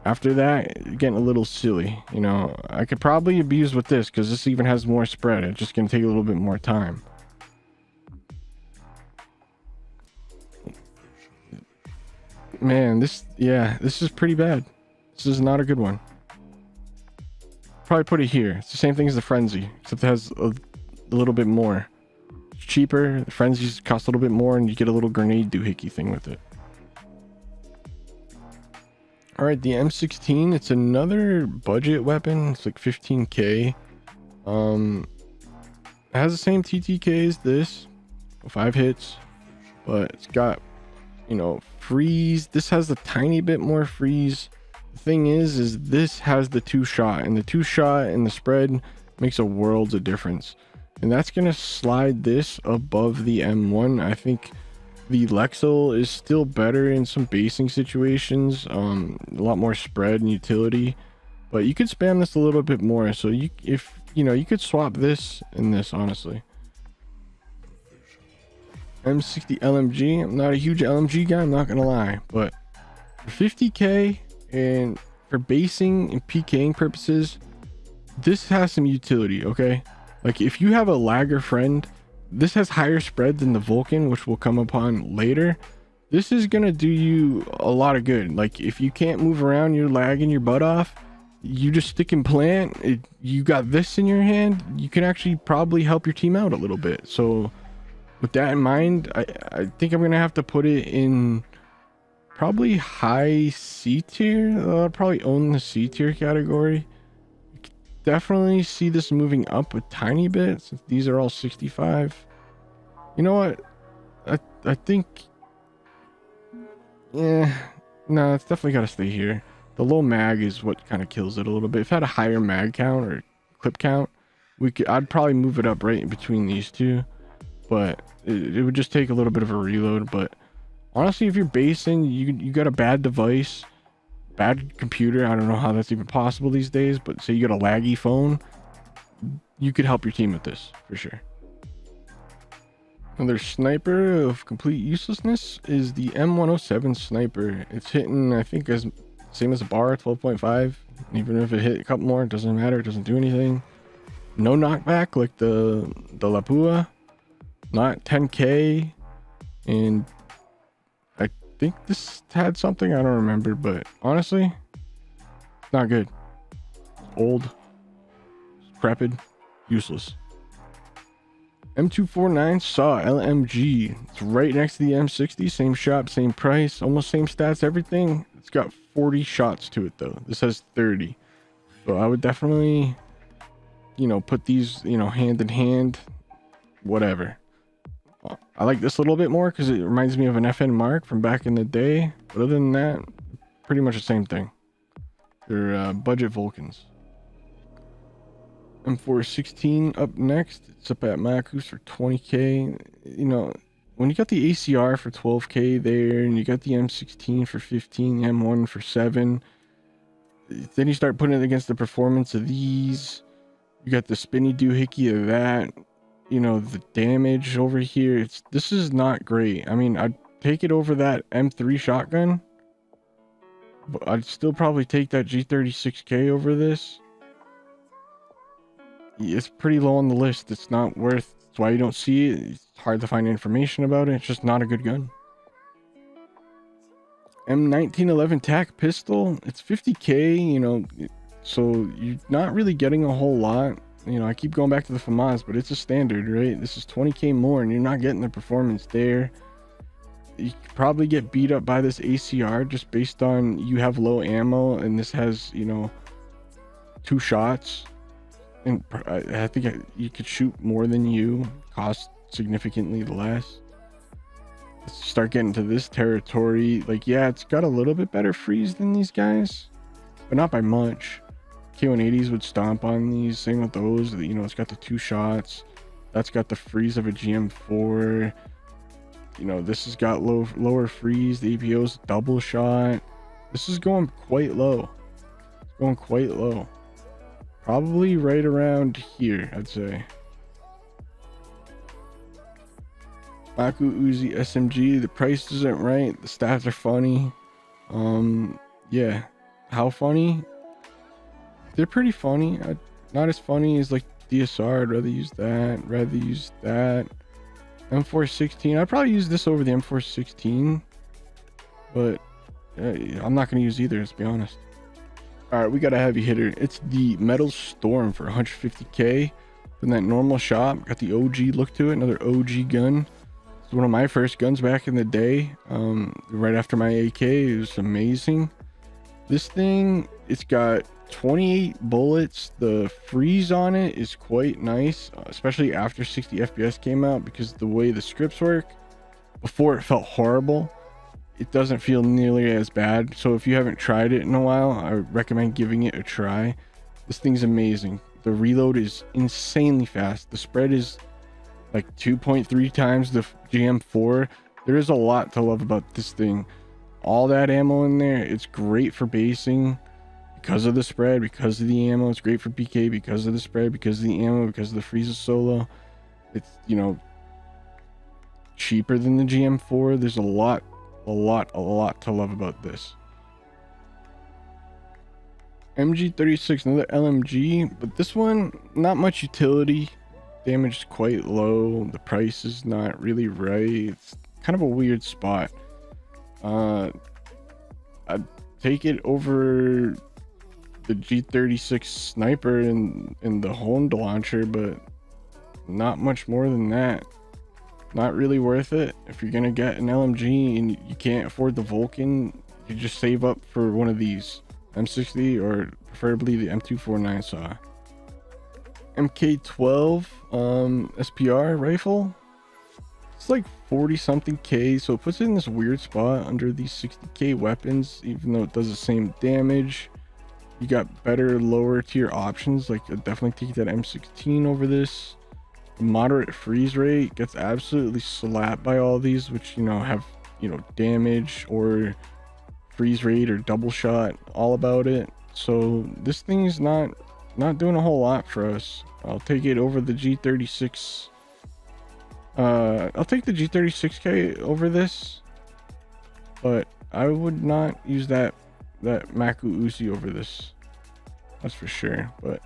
[SPEAKER 1] After that, getting a little silly. You know, I could probably abuse with this because this even has more spread. It's just gonna take a little bit more time. Man, this is pretty bad. This is not a good one. Probably put it here. It's the same thing as the Frenzy, except it has a little bit more. It's cheaper. The Frenzies cost a little bit more, and you get a little grenade doohickey thing with it. All right, the M16. It's another budget weapon. It's like 15K. It has the same TTK as this, 5 hits, but it's got, you know, freeze. This has a tiny bit more freeze. The thing is this has the 2-shot, and the 2-shot and the spread makes a world of difference, and that's gonna slide this above the M1. I think The Lexel is still better in some basing situations, a lot more spread and utility, but you could spam this a little bit more. So you could swap this and this, honestly. M60 LMG, I'm not a huge LMG guy, I'm not gonna lie, but for 50k and for basing and PKing purposes, this has some utility. Okay, like if you have a lagger friend, this has higher spread than the Vulcan, which we'll come upon later. This is gonna do you a lot of good. Like if you can't move around, you're lagging your butt off, you just stick and plant, you got this in your hand, you can actually probably help your team out a little bit. So with that in mind, I think I'm gonna have to put it in probably high C tier. I'll probably own the C tier category. Definitely see this moving up a tiny bit since these are all 65. You know what? I think, yeah, no, it's definitely got to stay here. The low mag is what kind of kills it a little bit. If it had a higher mag count or clip count, I'd probably move it up right in between these two, but it would just take a little bit of a reload. But honestly, if you're basing, you got a bad device, bad computer, I don't know how that's even possible these days, but say you got a laggy phone, you could help your team with this for sure. Another sniper of complete uselessness is the M107 Sniper. It's hitting, I think, as same as a bar, 12.5. Even if it hit a couple more, it doesn't matter, it doesn't do anything. No knockback like the Lapua, not 10k, and I think this had something, I don't remember, but honestly, it's not good. Old, decrepit, useless. M249 SAW LMG. It's right next to the M60, same shop, same price, almost same stats, everything. It's got 40 shots to it though. This has 30. So I would definitely, put these, hand in hand, whatever. I like this a little bit more because it reminds me of an FN Mark from back in the day. But other than that, pretty much the same thing. They're budget Vulcans. M416 up next. It's up at Makus for 20k. When you got the ACR for 12k there, and you got the M16 for 15, M1 for 7, then you start putting it against the performance of these. You got the spinny doohickey of that. The damage over here, this is not great. I mean, I'd take it over that M3 shotgun, but I'd still probably take that G36K over this. It's pretty low on the list. It's not worth, that's why you don't see it. It's hard to find information about it. It's just not a good gun. M1911 Tac Pistol, it's 50k, so you're not really getting a whole lot. I keep going back to the Famas, but it's a standard, right? This is 20k more, and you're not getting the performance there. You could probably get beat up by this ACR just based on you have low ammo, and this has, 2 shots. And I think you could shoot more than you, cost significantly less. Let's start getting to this territory. Like, yeah, it's got a little bit better freeze than these guys, but not by much. K180s would stomp on these. Same with those. It's got the 2 shots. That's got the freeze of a GM4. This has got lower freeze. The APO's double shot. This is going quite low. It's going quite low. Probably right around here, I'd say. Maku Uzi SMG. The price isn't right. The stats are funny. Yeah. How funny? They're pretty funny. Not as funny as like DSR. I'd rather use that. M416. I'd probably use this over the M416, but I'm not going to use either, let's be honest. All right, we got a heavy hitter. It's the Metal Storm for 150k from that normal shop. Got the OG look to it. Another OG gun. It's one of my first guns back in the day. Right after my AK, it was amazing. This thing, it's got 28 bullets. The freeze on it is quite nice, especially after 60 FPS came out, because the way the scripts work, before it felt horrible. It doesn't feel nearly as bad. So if you haven't tried it in a while, I recommend giving it a try. This thing's amazing. The reload is insanely fast. The spread is like 2.3 times the GM4. There is a lot to love about this thing. All that ammo in there. It's great for basing because of the spread, because of the ammo. It's great for PK because of the spread, because of the ammo, because of the freezes solo. It's, you know, cheaper than the GM4. There's a lot to love about this. MG36, another LMG, but this one, not much utility. Damage is quite low. The price is not really right. It's kind of a weird spot. I'd take it over the G36 Sniper and the Honda launcher, but not much more than that. Not really worth it. If you're gonna get an LMG and you can't afford the Vulcan, you just save up for one of these M60 or preferably the M249 saw. MK12 SPR rifle. It's like 40 something K, so it puts it in this weird spot under these 60K weapons, even though it does the same damage. You got better lower tier options, like I'd definitely take that M16 over this. Moderate freeze rate, gets absolutely slapped by all these, which, you know, have, you know, damage or freeze rate or double shot all about it. So this thing's not doing a whole lot for us. I'll take it over the G36. I'll take the G36K over this, but I would not use that Maku Uzi over this, that's for sure. But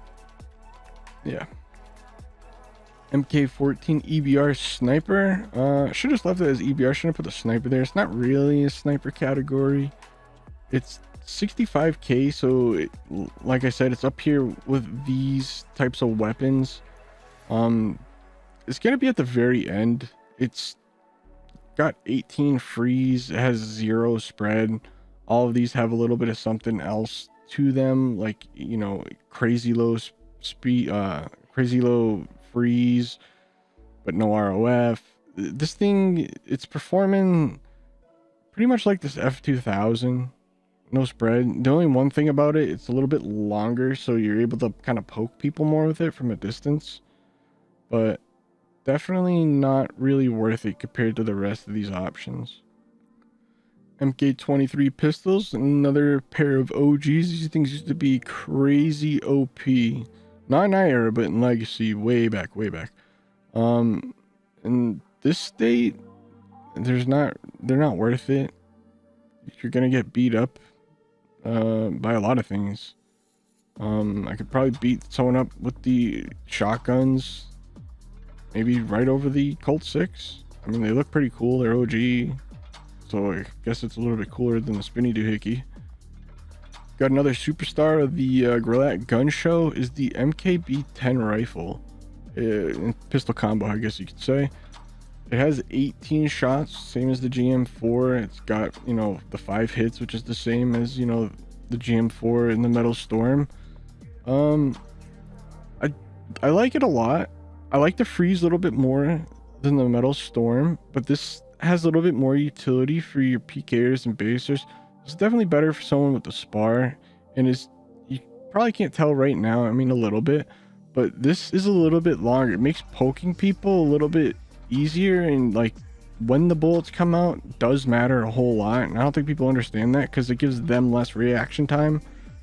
[SPEAKER 1] yeah, MK14 EBR Sniper. Should have left it as EBR. Shouldn't have put the sniper there. It's not really a sniper category. It's 65K, so it, like I said, it's up here with these types of weapons. It's gonna be at the very end. It's got 18 freeze, it has 0 spread. All of these have a little bit of something else to them, like, you know, crazy low speed, crazy low freeze, but no ROF. This thing, it's performing pretty much like this F2000. No spread. The only one thing about it, it's a little bit longer, so you're able to kind of poke people more with it from a distance, but definitely not really worth it compared to the rest of these options. MK23 pistols, another pair of OGs. These things used to be crazy OP. Not in our era, but in Legacy, way back. In this state, they're not worth it. You're gonna get beat up by a lot of things. I could probably beat someone up with the shotguns, maybe right over the Colt 6. I mean, they look pretty cool. They're OG, so I guess it's a little bit cooler than the spinny doohickey. Got another superstar of the Gorilla gun show is the MKB10 rifle, pistol combo, I guess you could say. It has 18 shots, same as the GM4. It's got, you know, the 5 hits, which is the same as, you know, the GM4 in the Metal Storm. I like it a lot. I like the freeze a little bit more than the Metal Storm, but this has a little bit more utility for your PKers and basers. It's definitely better for someone with the spar, and you probably can't tell right now, I mean a little bit, but this is a little bit longer. It makes poking people a little bit easier, and like when the bullets come out does matter a whole lot, and I don't think people understand that because it gives them less reaction time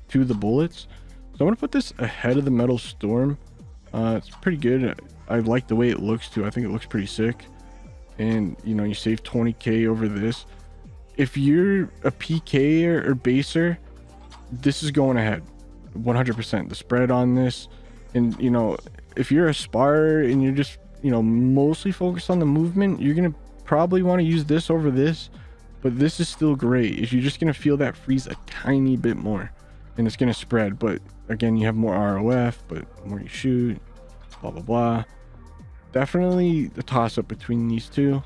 [SPEAKER 1] to the bullets. So I'm gonna put this ahead of the Metal Storm. It's pretty good. I like the way it looks too. I think it looks pretty sick, and you know, you save 20k over this. If you're a PK or baser, this is going ahead 100%. The spread on this, and you know, if you're a spar and you're just, you know, mostly focused on the movement, you're gonna probably want to use this over this, but this is still great. If you're just gonna feel that freeze a tiny bit more, and it's gonna spread, but again, you have more ROF, but the more you shoot, blah blah blah. Definitely the toss up between these two,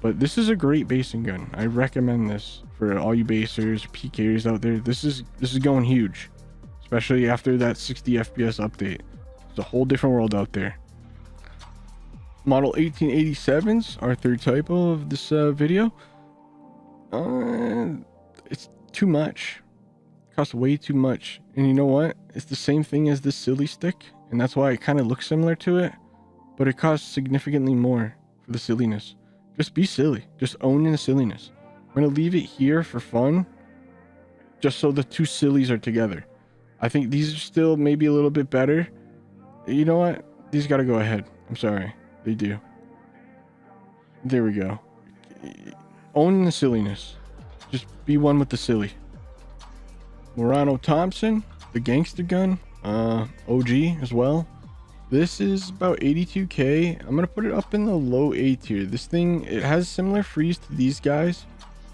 [SPEAKER 1] but this is a great basing gun. I recommend this for all you basers, PKers out there. This is going huge, especially after that 60 FPS update. It's a whole different world out there. Model 1887s, our third typo of this video. It's too much. It costs way too much, and you know what? It's the same thing as this silly stick, and that's why it kind of looks similar to it, but it costs significantly more for the silliness. Just be silly. Just own the silliness. I'm going to leave it here for fun, just so the two sillies are together. I think these are still maybe a little bit better. You know what? These got to go ahead. I'm sorry. They do. There we go. Own the silliness. Just be one with the silly. Morano Thompson, the gangster gun, OG as well. This is about 82k. I'm gonna put it up in the low A tier. This thing, it has similar freeze to these guys,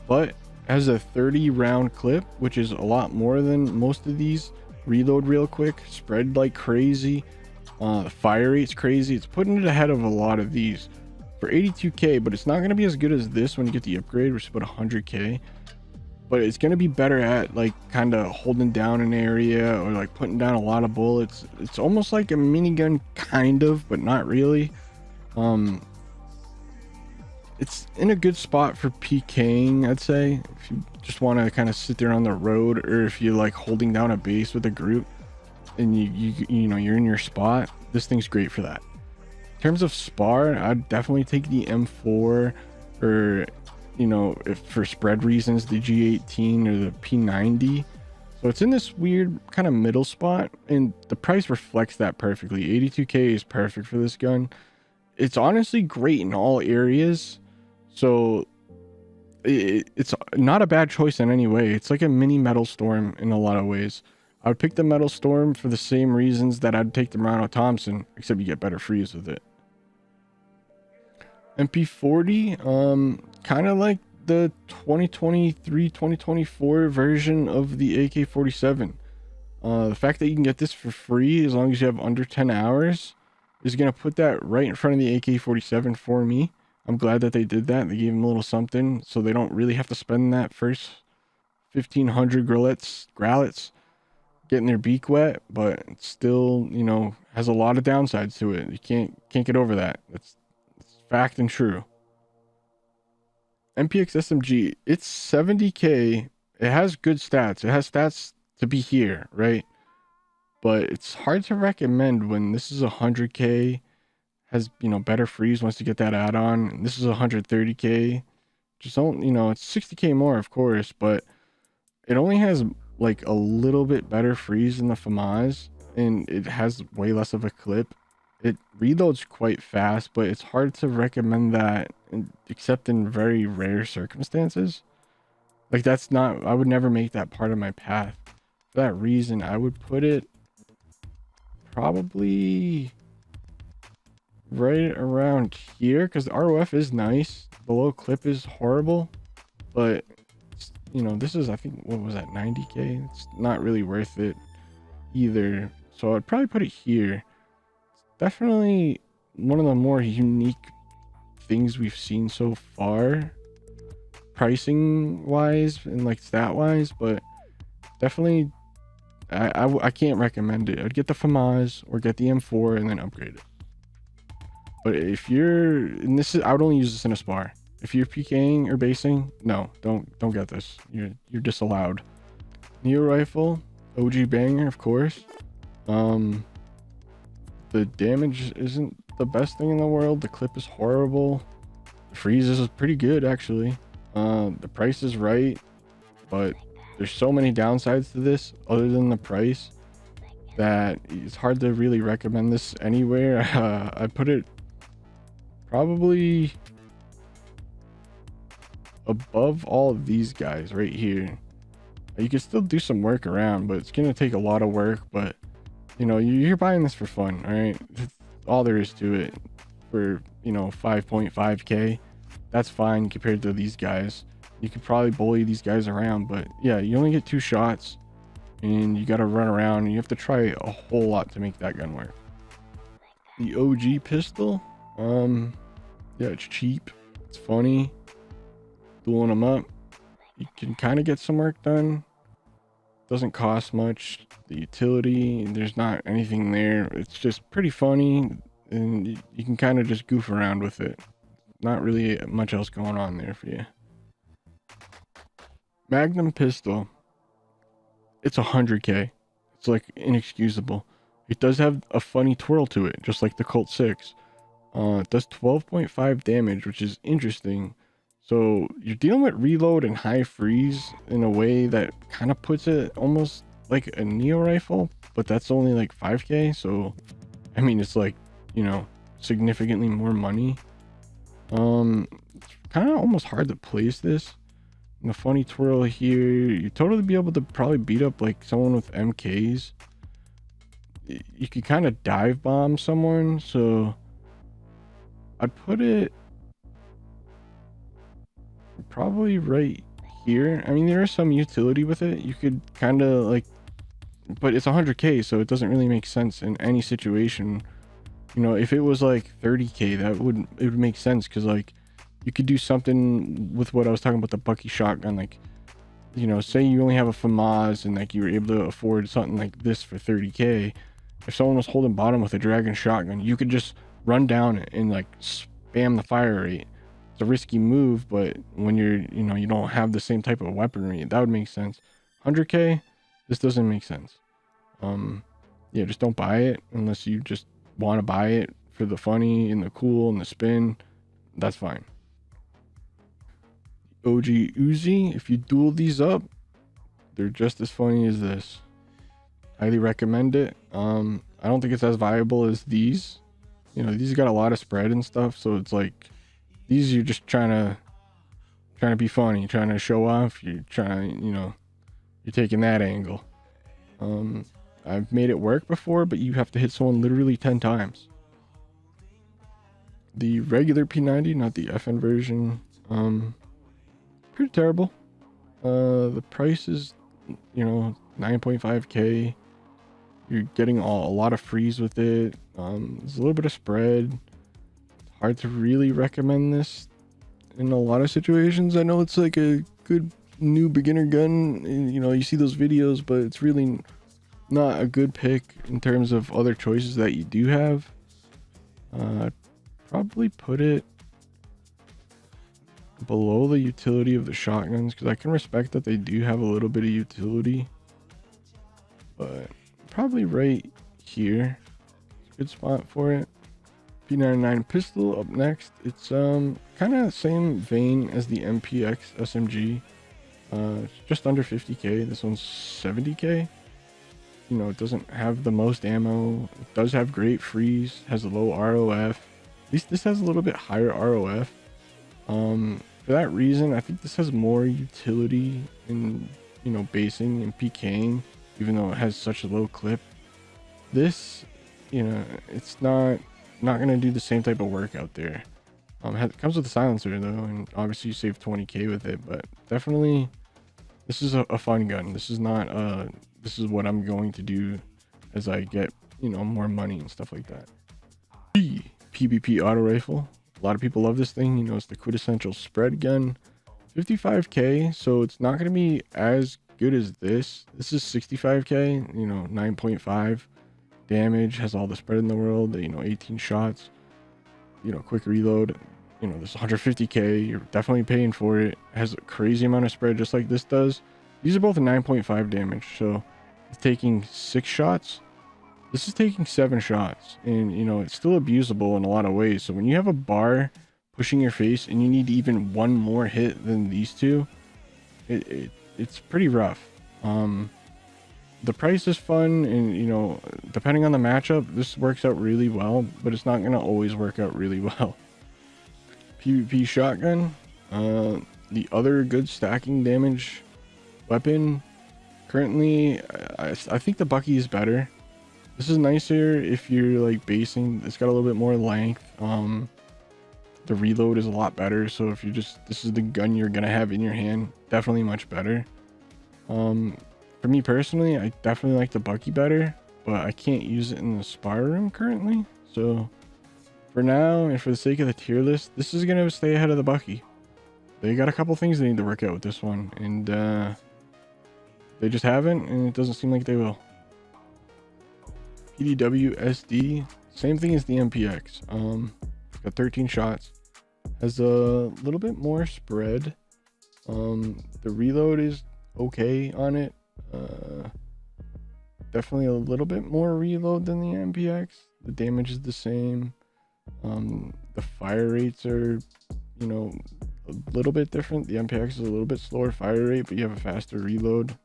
[SPEAKER 1] but has a 30 round clip, which is a lot more than most of these. Reload real quick, spread like crazy. The fire rate's crazy. It's putting it ahead of a lot of these for 82k, but it's not gonna be as good as this when you get the upgrade, which is about 100k. But it's going to be better at like kind of holding down an area or like putting down a lot of bullets. It's almost like a minigun kind of, but not really. It's in a good spot for PKing, I'd say, if you just want to kind of sit there on the road, or if you're like holding down a base with a group and you know you're in your spot. This thing's great for that. In terms of spar, I'd definitely take the M4, or you know, if for spread reasons, the G18 or the P90. So it's in this weird kind of middle spot, and the price reflects that perfectly. 82k is perfect for this gun. It's honestly great in all areas, so it's not a bad choice in any way. It's like a mini Metal Storm in a lot of ways. I would pick the Metal Storm for the same reasons that I'd take the Morano Thompson, except you get better freeze with it. MP40, kind of like the 2023-2024 version of the AK47. The fact that you can get this for free as long as you have under 10 hours is going to put that right in front of the AK47 for me. I'm glad that they did that. They gave them a little something so they don't really have to spend that first 1,500 grallets getting their beak wet, but it still, you know, has a lot of downsides to it. You can't get over that. It's fact and true. MPX SMG, it's 70k. It has good stats. It has stats to be here, right? But it's hard to recommend when this is 100k, has, you know, better freeze once you get that add-on, and this is 130k. Just don't, you know, it's 60k more, of course, but it only has like a little bit better freeze than the Famas, and it has way less of a clip. It reloads quite fast, but it's hard to recommend that except in very rare circumstances. Like, that's not, I would never make that part of my path. For that reason, I would put it probably right around here, because the ROF is nice. The low clip is horrible, but you know, this is, I think, what was that, 90k? It's not really worth it either. So I'd probably put it here. Definitely one of the more unique things we've seen so far, pricing wise and like stat wise, but definitely I can't recommend it. I'd get the Famas or get the M4 and then upgrade it. But if you're, and this is, I would only use this in a spar. If you're PKing or basing, no, don't get this. You're disallowed. Neo rifle, OG banger, of course. The damage isn't the best thing in the world. The clip is horrible. The freeze is pretty good, actually. The price is right, but there's so many downsides to this other than the price that it's hard to really recommend this anywhere. I put it probably above all of these guys right here. You can still do some work around, but it's gonna take a lot of work. But you know, you're buying this for fun, all right? That's all there is to it. For, you know, 5.5k, that's fine compared to these guys. You could probably bully these guys around, but yeah, you only get 2 shots and you got to run around, and you have to try a whole lot to make that gun work. The OG pistol, yeah, it's cheap, it's funny, dueling them up, you can kind of get some work done. Doesn't cost much. The utility, there's not anything there. It's just pretty funny, and you can kind of just goof around with it. Not really much else going on there for you. Magnum pistol, it's 100k. It's like inexcusable. It does have a funny twirl to it, just like the Colt 6. It does 12.5 damage, which is interesting. So you're dealing with reload and high freeze in a way that kind of puts it almost like a Neo rifle, but that's only like 5k. So I mean, it's like, you know, significantly more money. It's kind of almost hard to place this. And the funny twirl here, you totally be able to probably beat up like someone with MKs. You could kind of dive bomb someone, so I'd put it probably right here. I mean, there is some utility with it. You could kind of like, but it's 100k, so it doesn't really make sense in any situation. You know, if it was like 30k, it would make sense, because like you could do something with what I was talking about, the Bucky shotgun. Like, you know, say you only have a Famas and like you were able to afford something like this for 30k. If someone was holding bottom with a Dragon shotgun, you could just run down and like spam the fire rate. It's a risky move, but when you're, you know, you don't have the same type of weaponry, that would make sense. 100k, this doesn't make sense. Yeah, just don't buy it unless you just want to buy it for the funny and the cool and the spin. That's fine. OG Uzi, if you duel these up, they're just as funny as this. Highly recommend it. I don't think it's as viable as these. You know, these got a lot of spread and stuff, so it's like these you're just trying to be funny, trying to show off. You're trying, you know, you're taking that angle. I've made it work before, but you have to hit someone literally 10 times. The regular P90, not the FN version, pretty terrible. The price is, you know, 9.5k. You're getting a lot of freeze with it. There's a little bit of spread. It's hard to really recommend this in a lot of situations. I know it's like a good new beginner gun, and, you know, you see those videos, but it's really not a good pick in terms of other choices that you do have. Probably put it below the utility of the shotguns, because I can respect that they do have a little bit of utility, but probably right here. It's a good spot for it. P99 pistol up next. It's kind of same vein as the MPX SMG. It's just under 50k. This one's 70k. You know, it doesn't have the most ammo. It does have great freeze, has a low ROF. At least this has a little bit higher ROF. For that reason, I think this has more utility in, you know, basing and PKing, even though it has such a low clip. This, you know, it's not gonna do the same type of work out there. It comes with a silencer though, and obviously you save 20k with it, but definitely this is a fun gun. This is not this is what I'm going to do as I get, you know, more money and stuff like that. PvP auto rifle. A lot of people love this thing. You know, it's the quintessential spread gun. 55k, so it's not going to be as good as this. This is 65k, you know, 9.5 damage, has all the spread in the world, you know, 18 shots, you know, quick reload. You know, this 150k, you're definitely paying for it. It has a crazy amount of spread, just like this does. These are both 9.5 damage, so it's taking 6 shots. This is taking 7 shots, and you know, it's still abusable in a lot of ways. So when you have a bar pushing your face and you need even one more hit than these two, it's pretty rough. The price is fun, and you know, depending on the matchup, this works out really well, but it's not gonna always work out really well. PvP shotgun, the other good stacking damage weapon. Currently, I think the Bucky is better. This is nicer if you're like basing. It's got a little bit more length. The reload is a lot better, so if you just, this is the gun you're gonna have in your hand, definitely much better. For me personally, I definitely like the Bucky better, but I can't use it in the spar room currently. So for now, and for the sake of the tier list, this is gonna stay ahead of the Bucky. They got a couple things they need to work out with this one, and they just haven't, and it doesn't seem like they will. PDW SD, same thing as the MPX. Got 13 shots, has a little bit more spread. The reload is okay on it. Definitely a little bit more reload than the MPX. The damage is the same. The fire rates are, you know, a little bit different. The MPX is a little bit slower fire rate, but you have a faster reload,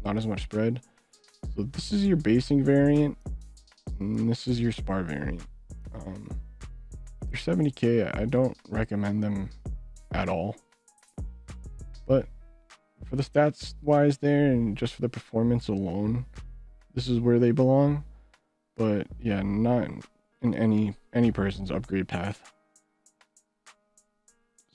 [SPEAKER 1] not as much spread. So this is your basing variant, and this is your spar variant. They're 70k. I don't recommend them at all, but for the stats wise there and just for the performance alone, this is where they belong. But yeah, not in any person's upgrade path.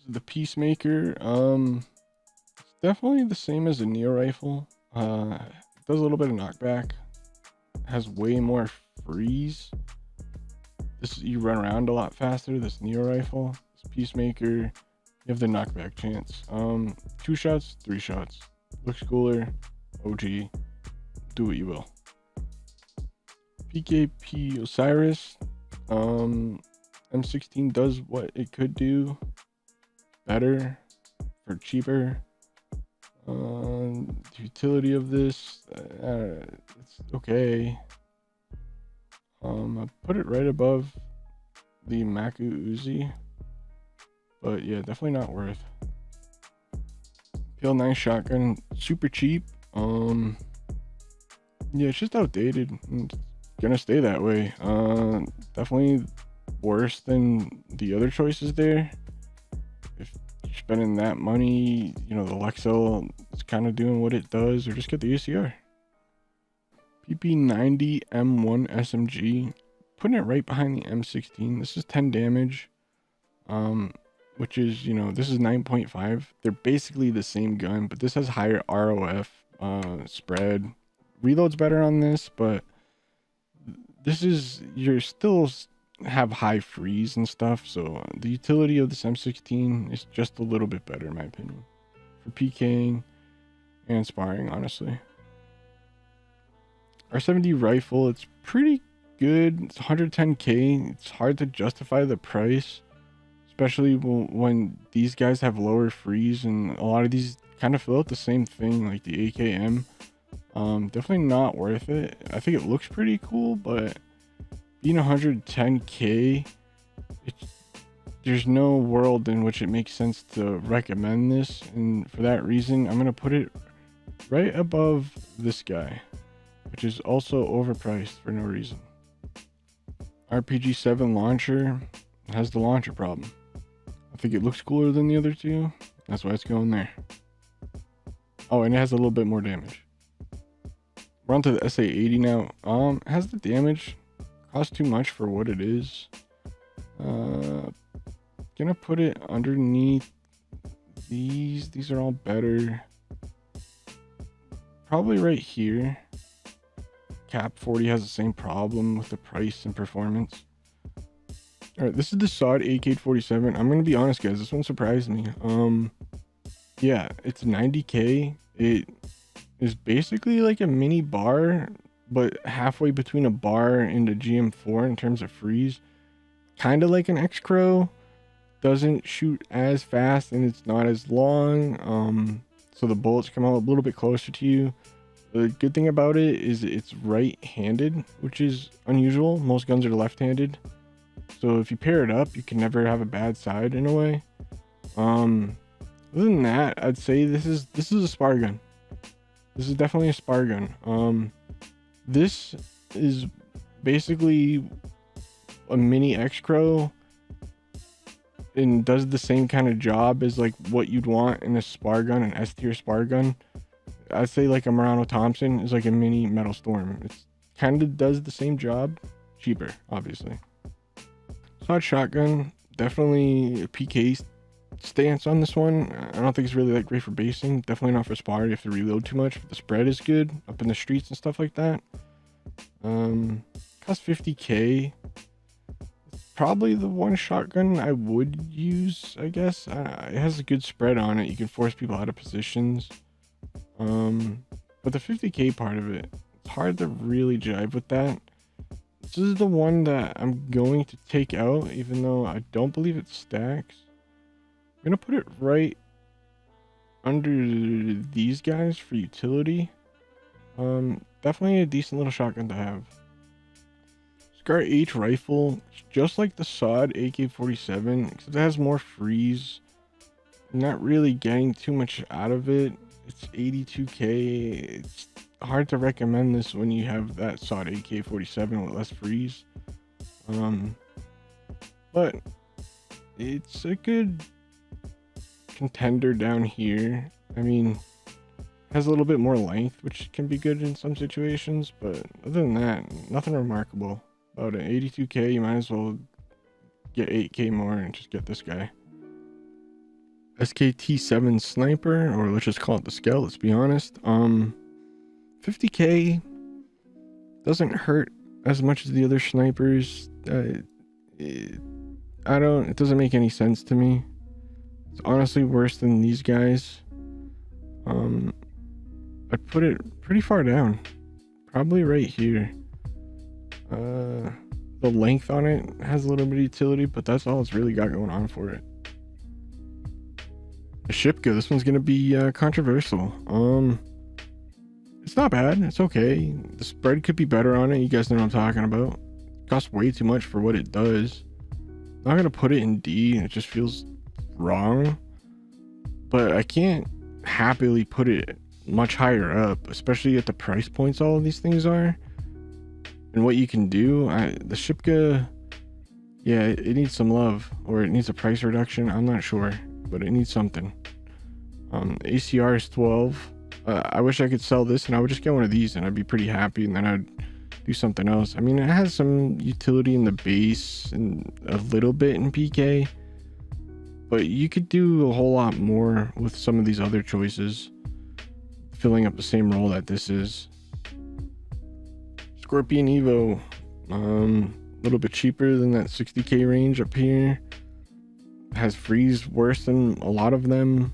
[SPEAKER 1] The Peacemaker, it's definitely the same as a Neo rifle. It does a little bit of knockback, has way more freeze. This, you run around a lot faster. This Neo rifle, this Peacemaker, you have the knockback chance. 2 shots, 3 shots, looks cooler. OG, do what you will. PKP Osiris, M16 does what it could do better for cheaper. The utility of this, it's okay. I put it right above the Maku Uzi, but yeah, definitely not worth. PL9 shotgun, super cheap. Yeah, it's just outdated. It's gonna stay that way. Definitely worse than the other choices there. If you're spending that money, you know, the Lexel is kind of doing what it does, or just get the ACR. PP90 M1 SMG, putting it right behind the M16. This is 10 damage, which is, you know, this is 9.5. They're basically the same gun, but this has higher ROF spread. Reload's better on this, but this is, you're still have high freeze and stuff, so the utility of this M16 is just a little bit better in my opinion for PKing and sparring, honestly. R70 rifle, it's pretty good. It's 110k. It's hard to justify the price, especially when these guys have lower freeze, and a lot of these kind of fill out the same thing like the AKM. Definitely not worth it. I think it looks pretty cool, but being 110k, there's no world in which it makes sense to recommend this, and for that reason I'm gonna put it right above this guy, which is also overpriced for no reason. RPG-7 launcher has the launcher problem. I think it looks cooler than the other two, that's why it's going there. Oh, and it has a little bit more damage. We're on to the SA80 now. It has the damage, costs too much for what it is. Gonna put it underneath these are all better. Probably right here. KAP40 has the same problem with the price and performance. All right, this is the SOD AK47. I'm gonna be honest, guys, this one surprised me. Yeah, it's 90k. It is basically like a mini bar, but halfway between a bar and a GM4 in terms of freeze. Kind of like an X-Crow. Doesn't shoot as fast and it's not as long. So the bullets come out a little bit closer to you. The good thing about it is it's right-handed, which is unusual. Most guns are left-handed. So if you pair it up, you can never have a bad side in a way. Other than that, I'd say this is a spar gun. This is definitely a spar gun. This is basically a mini X-Crow and does the same kind of job as like what you'd want in a spar gun, an S-tier spar gun. I'd say like a Murano Thompson is like a mini Metal Storm. It's kind of does the same job, cheaper, obviously. SOD shotgun, definitely a PK stance on this one. I don't think it's really that great for basing. Definitely not for spar. You have to reload too much. The spread is good up in the streets and stuff like that. Costs 50k. Probably the one shotgun I would use, I guess. It has a good spread on it. You can force people out of positions. But the 50k part of it, it's hard to really jive with that. This is the one that I'm going to take out, even though I don't believe it stacks. I'm gonna put it right under these guys for utility. Definitely a decent little shotgun to have. Scar H rifle, just like the SOD AK47, except it has more freeze. Not really getting too much out of it. It's 82k. It's hard to recommend this when you have that SOD AK47 with less freeze. But it's a good contender down here. I mean, has a little bit more length, which can be good in some situations, but other than that, nothing remarkable about it. 82k, you might as well get 8k more and just get this guy. SKT7 Sniper, or let's just call it the Scout, let's be honest. 50k doesn't hurt as much as the other snipers. It doesn't make any sense to me. It's honestly worse than these guys. I'd put it pretty far down, probably right here. The length on it has a little bit of utility, but that's all it's really got going on for it. The Shipka, this one's gonna be controversial. It's not bad, it's okay. The spread could be better on it. You guys know what I'm talking about. It costs way too much for what it does. I'm not gonna put it in D, it just feels wrong. But I can't happily put it much higher up, especially at the price points all of these things are and what you can do. The Shipka, yeah, it needs some love, or it needs a price reduction. I'm not sure, but it needs something. ACR is 12. I wish I could sell this and I would just get one of these and I'd be pretty happy, and then I'd do something else. I mean, it has some utility in the base and a little bit in PK, but you could do a whole lot more with some of these other choices, filling up the same role that this is. Scorpion Evo, a little bit cheaper than that 60k range up here. Has freeze worse than a lot of them,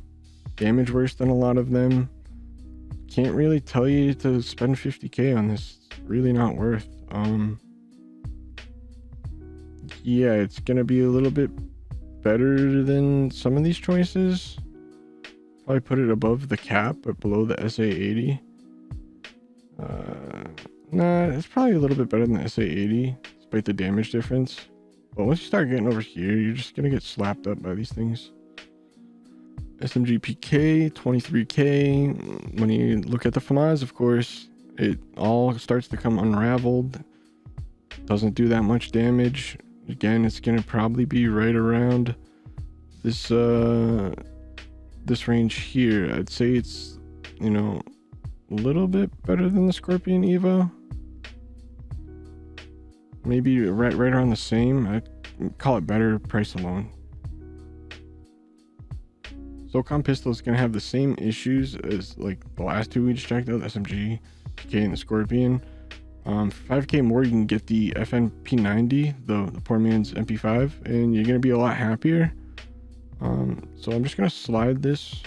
[SPEAKER 1] damage worse than a lot of them. Can't really tell you to spend 50k on this. It's really not worth. Yeah, it's gonna be a little bit better than some of these choices. Probably put it above the cap, but below the SA80. Nah, it's probably a little bit better than the SA80, despite the damage difference. But once you start getting over here, you're just gonna get slapped up by these things. SMG PK, 23k. When you look at the Famas, of course, it all starts to come unraveled. Doesn't do that much damage. Again, it's gonna probably be right around this this range here. I'd say it's, you know, a little bit better than the Scorpion Evo. Maybe right around the same. I'd call it better price alone. SOCOM Pistol is going to have the same issues as like the last two we just checked out, the SMG, PK, and the Scorpion. 5k more, you can get the FNP90, the poor man's MP5, and you're going to be a lot happier. So I'm just going to slide this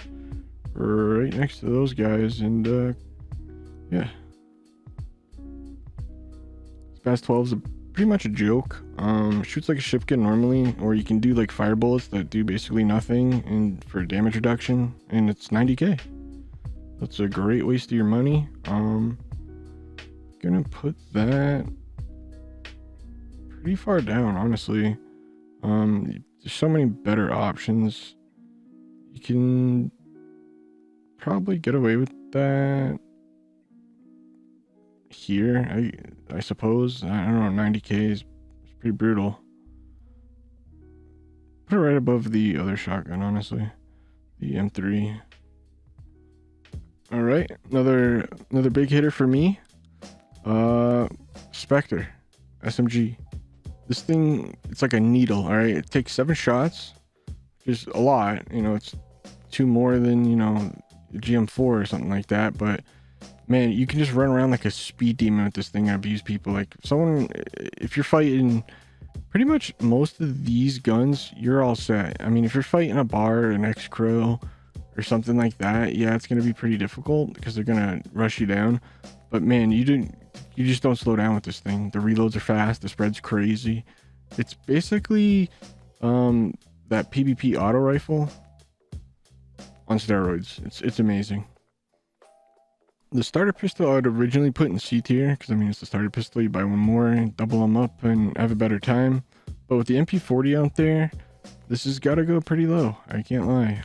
[SPEAKER 1] right next to those guys, and yeah. Spaz 12 is pretty much a joke. Shoots like a Shipka normally, or you can do like fire bullets that do basically nothing and for damage reduction, and it's 90k. That's a great waste of your money. Gonna put that pretty far down, honestly. There's so many better options. You can probably get away with that here, I suppose. I don't know, 90k is pretty brutal. Put it right above the other shotgun, honestly, the M3. All right, another big hitter for me. Spectre SMG. This thing, it's like a needle. All right, it takes 7 shots, which is a lot. You know, it's 2 more than, you know, GM4 or something like that, but man, you can just run around like a speed demon with this thing and abuse people. Like if you're fighting pretty much most of these guns, you're all set. I mean, if you're fighting a bar, an X-Crow, or something like that, yeah, it's gonna be pretty difficult because they're gonna rush you down. But man, you just don't slow down with this thing. The reloads are fast, the spread's crazy. It's basically that PvP auto rifle on steroids. It's amazing. The starter pistol I'd originally put in C tier, because I mean it's the starter pistol, you buy one more, double them up, and have a better time. But with the MP40 out there, this has got to go pretty low. I can't lie.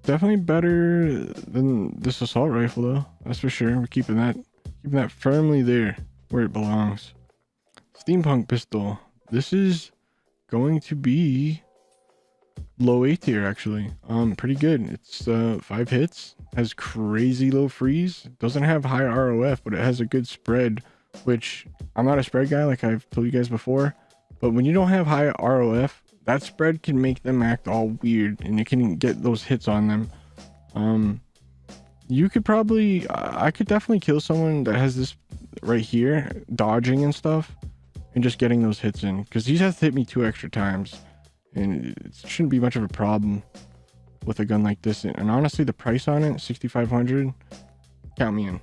[SPEAKER 1] Definitely better than this assault rifle though. That's for sure. We're keeping that firmly there where it belongs. Steampunk pistol. This is going to be low A tier actually. Pretty good. It's 5 hits, has crazy low freeze, doesn't have high ROF, but it has a good spread, which I'm not a spread guy like I've told you guys before, but when you don't have high ROF, that spread can make them act all weird and you can get those hits on them. You could probably, I could definitely kill someone that has this right here, dodging and stuff, and just getting those hits in, because he has to hit me 2 extra times, and it shouldn't be much of a problem with a gun like this. And honestly, the price on it, 6,500, count me in.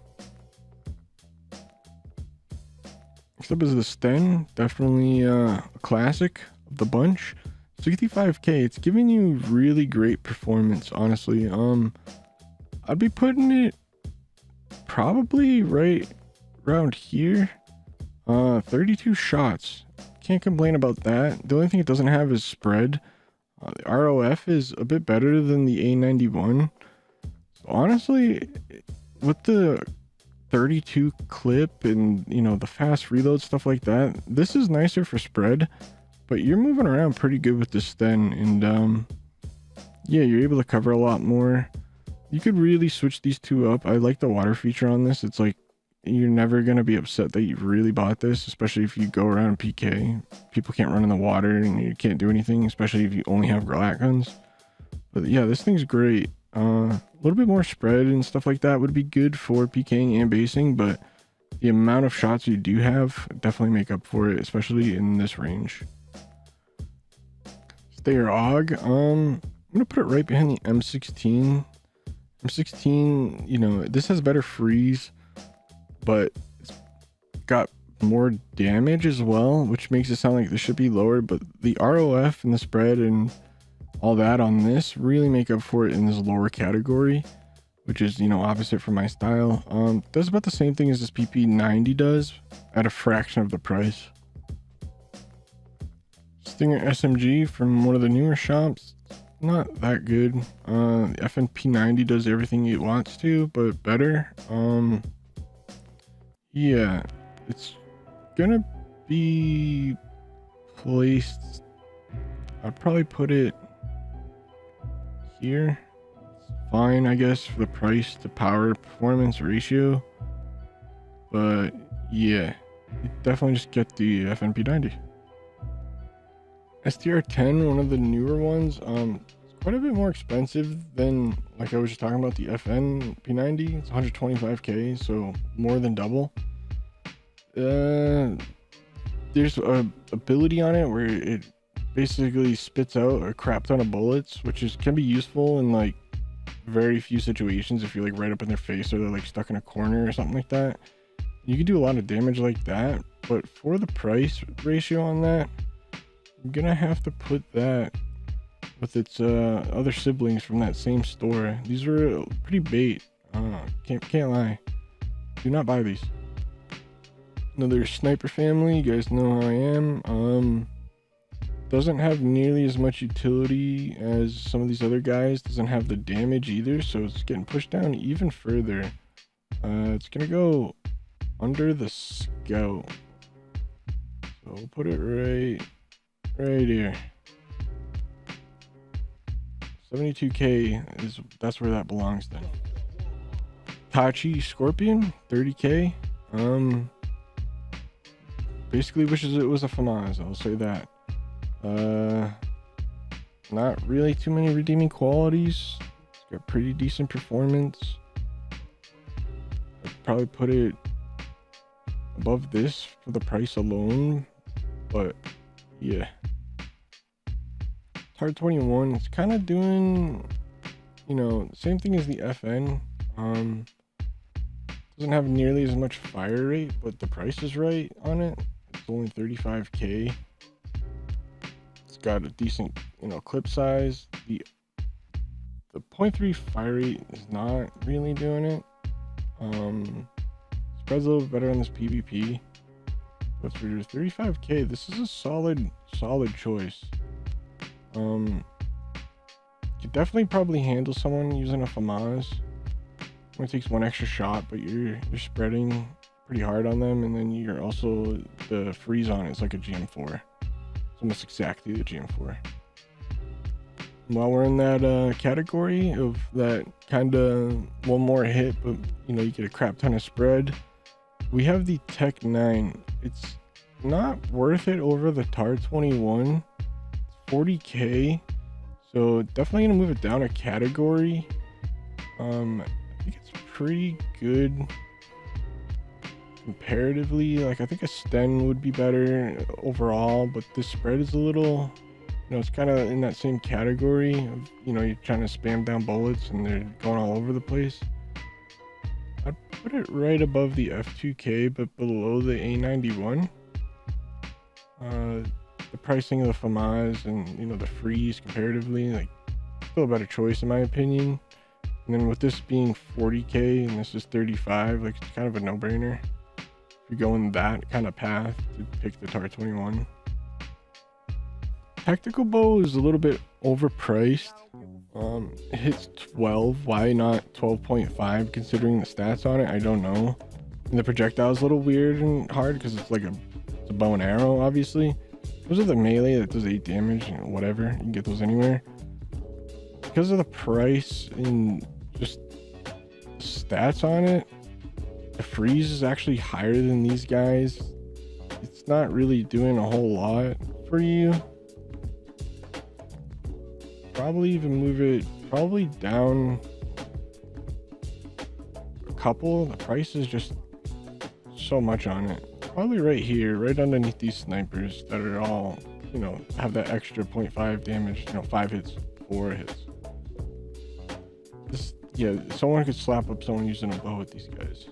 [SPEAKER 1] Next up is the Sten, definitely a classic of the bunch. 65k, it's giving you really great performance, honestly. I'd be putting it probably right around here. 32 shots, can't complain about that. The only thing it doesn't have is spread. The ROF is a bit better than the A91. So honestly, with the 32 clip and, you know, the fast reload, stuff like that, this is nicer for spread, but you're moving around pretty good with this Sten, and yeah, you're able to cover a lot more. You could really switch these two up. I like the water feature on this. It's like you're never going to be upset that you really bought this, especially if you go around PK. People can't run in the water and you can't do anything, especially if you only have Glock guns. But yeah, this thing's great. A little bit more spread and stuff like that would be good for PKing and basing, but the amount of shots you do have definitely make up for it, especially in this range. Stayer AUG, I'm gonna put it right behind the M16. M16, you know, this has better freeze, but it's got more damage as well, which makes it sound like this should be lower, but the ROF and the spread and all that on this really make up for it in this lower category, which is, you know, opposite from my style. Does about the same thing as this PP90 does at a fraction of the price. Stinger SMG from one of the newer shops, not that good. The FNP90 does everything it wants to, but better. Yeah, it's gonna be placed, I'd probably put it here. It's fine, I guess, for the price to power performance ratio, but yeah, you definitely just get the FNP90. STR10, one of the newer ones, it's quite a bit more expensive than, like I was just talking about, the FNP90. It's 125k, so more than double. There's a ability on it where it basically spits out a crap ton of bullets, which can be useful in like very few situations. If you're like right up in their face or they're like stuck in a corner or something like that, you can do a lot of damage like that. But for the price ratio on that, I'm gonna have to put that with its other siblings from that same store. These were pretty bait. Can't lie. Do not buy these. Another sniper family. You guys know how I am. Doesn't have nearly as much utility as some of these other guys. Doesn't have the damage either, so it's getting pushed down even further. It's gonna go under the Scout. So we'll put it right here. 72k that's where that belongs then. Tachi Scorpion, 30k. Basically wishes it was a Famas, I'll say that. Not really too many redeeming qualities. It's got pretty decent performance. I'd probably put it above this for the price alone, but yeah. Hard 21, it's kind of doing, you know, the same thing as the FN. Doesn't have nearly as much fire rate, but the price is right on it. It's only 35k. It's got a decent, you know, clip size. The .3 fire rate is not really doing it. Spread's a little better on this PvP, but for 35k, this is a solid choice. Could definitely probably handle someone using a Famas. Only takes one extra shot, but you're spreading pretty hard on them, and then you're also, the freeze on it's like a GM4. It's almost exactly the GM4. While we're in that category of that kind of one more hit, but you know, you get a crap ton of spread, we have the Tech 9. It's not worth it over the TAR 21. It's 40k, so definitely gonna move it down a category. I think it's pretty good comparatively. Like, I think a Sten would be better overall, but this spread is a little, you know, it's kind of in that same category of, you know, you're trying to spam down bullets and they're going all over the place. I'd put it right above the F2K, but below the A91. The pricing of the Famas and, you know, the freeze comparatively, like, still a better choice in my opinion. And then with this being 40k and this is 35, like, it's kind of a no-brainer if you're going that kind of path to pick the TAR 21. Tactical bow is a little bit overpriced. It hits 12. Why not 12.5 considering the stats on it? I don't know. And the projectile is a little weird and hard because it's like it's a bow and arrow, obviously. Those are the melee that does 8 damage and whatever. You can get those anywhere. Because of the price and just stats on it, the freeze is actually higher than these guys. It's not really doing a whole lot for you. Probably even move it probably down a couple. The price is just so much on it. Probably right here, right underneath these snipers that are all, you know, have that extra 0.5 damage, you know, 5 hits, 4 hits. This, yeah, someone could slap up someone using a bow with these guys.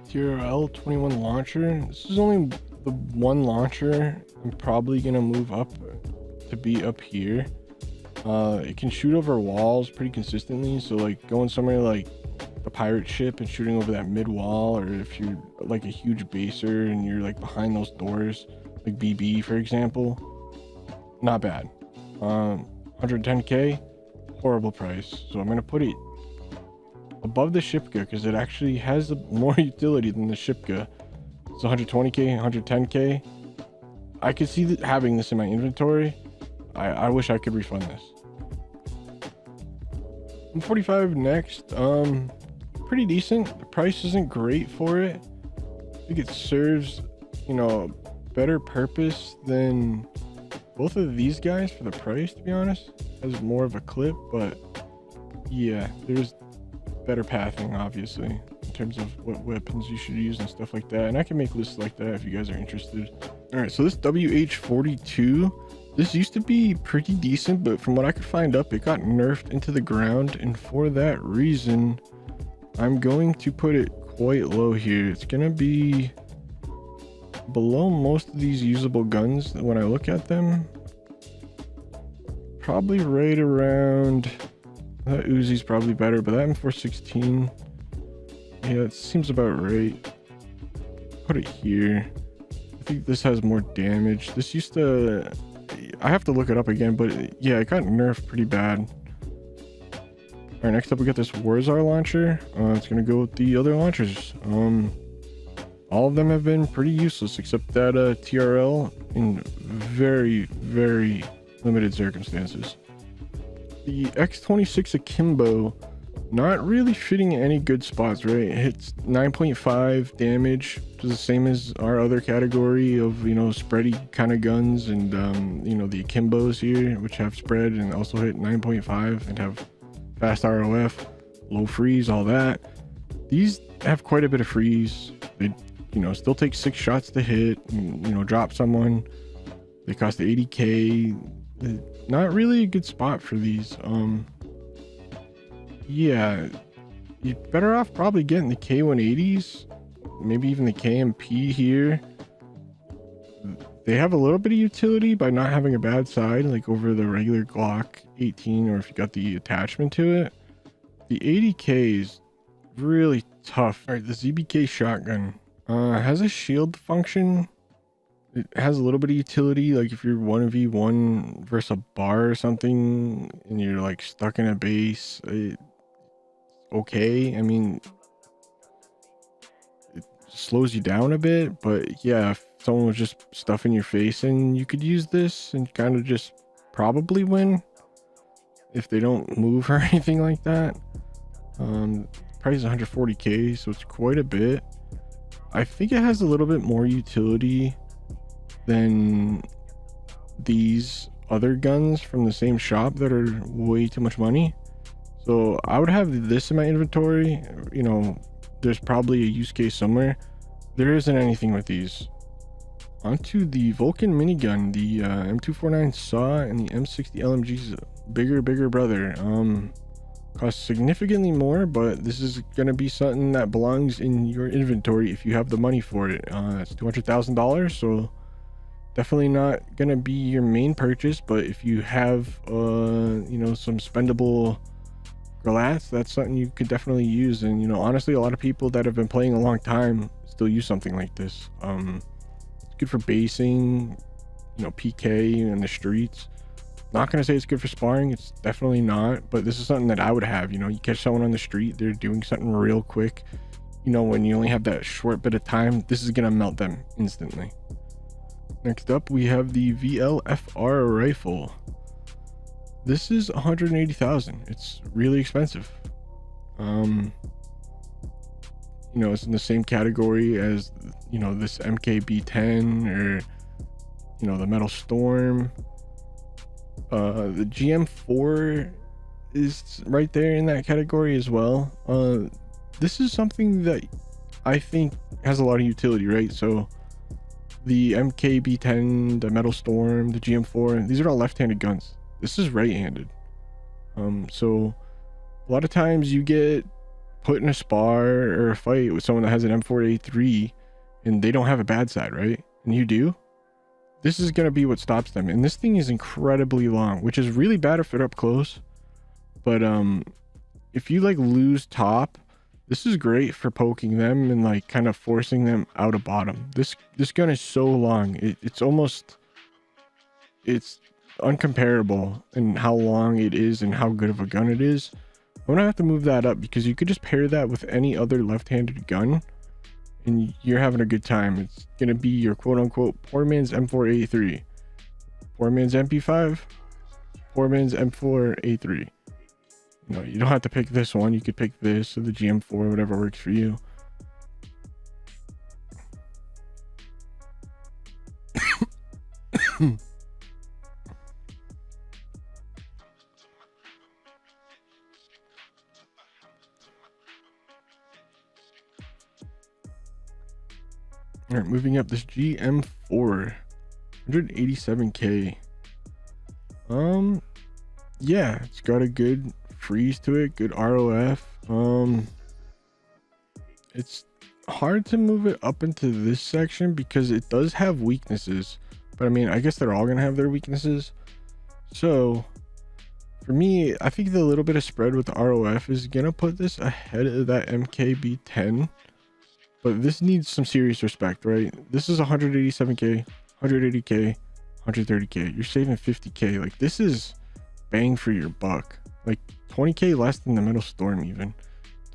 [SPEAKER 1] TRL-21 launcher. This is only the one launcher. I'm probably gonna move up to be up here. It can shoot over walls pretty consistently, so like going somewhere like the pirate ship and shooting over that mid wall, or if you're like a huge baser and you're like behind those doors, like BB for example, not bad. 110k, horrible price, so I'm gonna put it above the Shipka because it actually has more utility than the Shipka. It's 120k, 110k. I could see having this in my inventory. I wish I could refund this. M45 next. Pretty decent. The price isn't great for it. I think it serves, you know, better purpose than both of these guys for the price, to be honest. It has more of a clip, but yeah, there's better pathing obviously in terms of what weapons you should use and stuff like that, and I can make lists like that if you guys are interested. All right, so this WH-42, this used to be pretty decent, but from what I could find up, it got nerfed into the ground, and for that reason I'm going to put it quite low here. It's gonna be below most of these usable guns when I look at them. Probably right around, that Uzi's probably better, but that M416, yeah, it seems about right. Put it here. I think this has more damage. This used to, I have to look it up again, but yeah, it got nerfed pretty bad. All right, next up we got this Warzar launcher. It's gonna go with the other launchers. All of them have been pretty useless except that TRL in very, very limited circumstances. The X26 Akimbo, not really fitting any good spots, right? It hits 9.5 damage, which is the same as our other category of, you know, spready kind of guns, and you know, the Akimbos here, which have spread and also hit 9.5 and have fast ROF, low freeze, all that. These have quite a bit of freeze. They, you know, still take 6 shots to hit and, you know, drop someone. They cost 80k. Not really a good spot for these. Yeah, you're better off probably getting the K180s, maybe even the KMP here. They have a little bit of utility by not having a bad side, like over the regular Glock 18, or if you got the attachment to it. The 80K is really tough. All right, the ZBK shotgun has a shield function. It has a little bit of utility, like if you're 1v1 versus a bar or something and you're like stuck in a base. Okay, I mean, it slows you down a bit, but yeah, if someone was just stuffing your face in, you could use this and kind of just probably win if they don't move or anything like that. Price is 140K, so it's quite a bit. I think it has a little bit more utility than these other guns from the same shop that are way too much money. So I would have this in my inventory. You know, there's probably a use case somewhere. There isn't anything with these. Onto the Vulcan minigun, the M249 SAW and the M60 LMG's bigger brother. Costs significantly more, but this is gonna be something that belongs in your inventory if you have the money for it. It's $200,000, so definitely not gonna be your main purchase, but if you have you know, some spendable glats, that's something you could definitely use. And you know, honestly, a lot of people that have been playing a long time still use something like this. It's good for basing, you know, PK in the streets. Not gonna say it's good for sparring, it's definitely not, but this is something that I would have. You know, you catch someone on the street, they're doing something real quick, you know, when you only have that short bit of time, this is gonna melt them instantly. Next up, we have the VLFR rifle. This is 180,000. It's really expensive. You know, it's in the same category as, you know, this MKB10 or, you know, the Metal Storm. The GM4 is right there in that category as well. This is something that I think has a lot of utility, right? So the MKB10, the Metal Storm, the GM4, these are all left-handed guns. This is right-handed. So a lot of times you get put in a spar or a fight with someone that has an M4A3 and they don't have a bad side, right? And you do. This is going to be what stops them. And this thing is incredibly long, which is really bad if they're up close. But if you like lose top, this is great for poking them and like kind of forcing them out of bottom. This gun is so long. It's uncomparable in how long it is and how good of a gun it is. I'm gonna have to move that up because you could just pair that with any other left-handed gun and you're having a good time. It's gonna be your quote-unquote poor man's M4A3, poor man's MP5, poor man's M4A3. You know, you don't have to pick this one. You could pick this or the GM4, whatever works for you. All right, moving up, this GM4, 187K. Yeah, it's got a good freeze to it, good ROF. It's hard to move it up into this section because it does have weaknesses, but I mean, I guess they're all gonna have their weaknesses. So for me, I think the little bit of spread with the ROF is gonna put this ahead of that MKB10. But this needs some serious respect, right? This is 187K, 180K, 130K. You're saving 50K. Like, this is bang for your buck. Like 20K less than the Metal Storm, even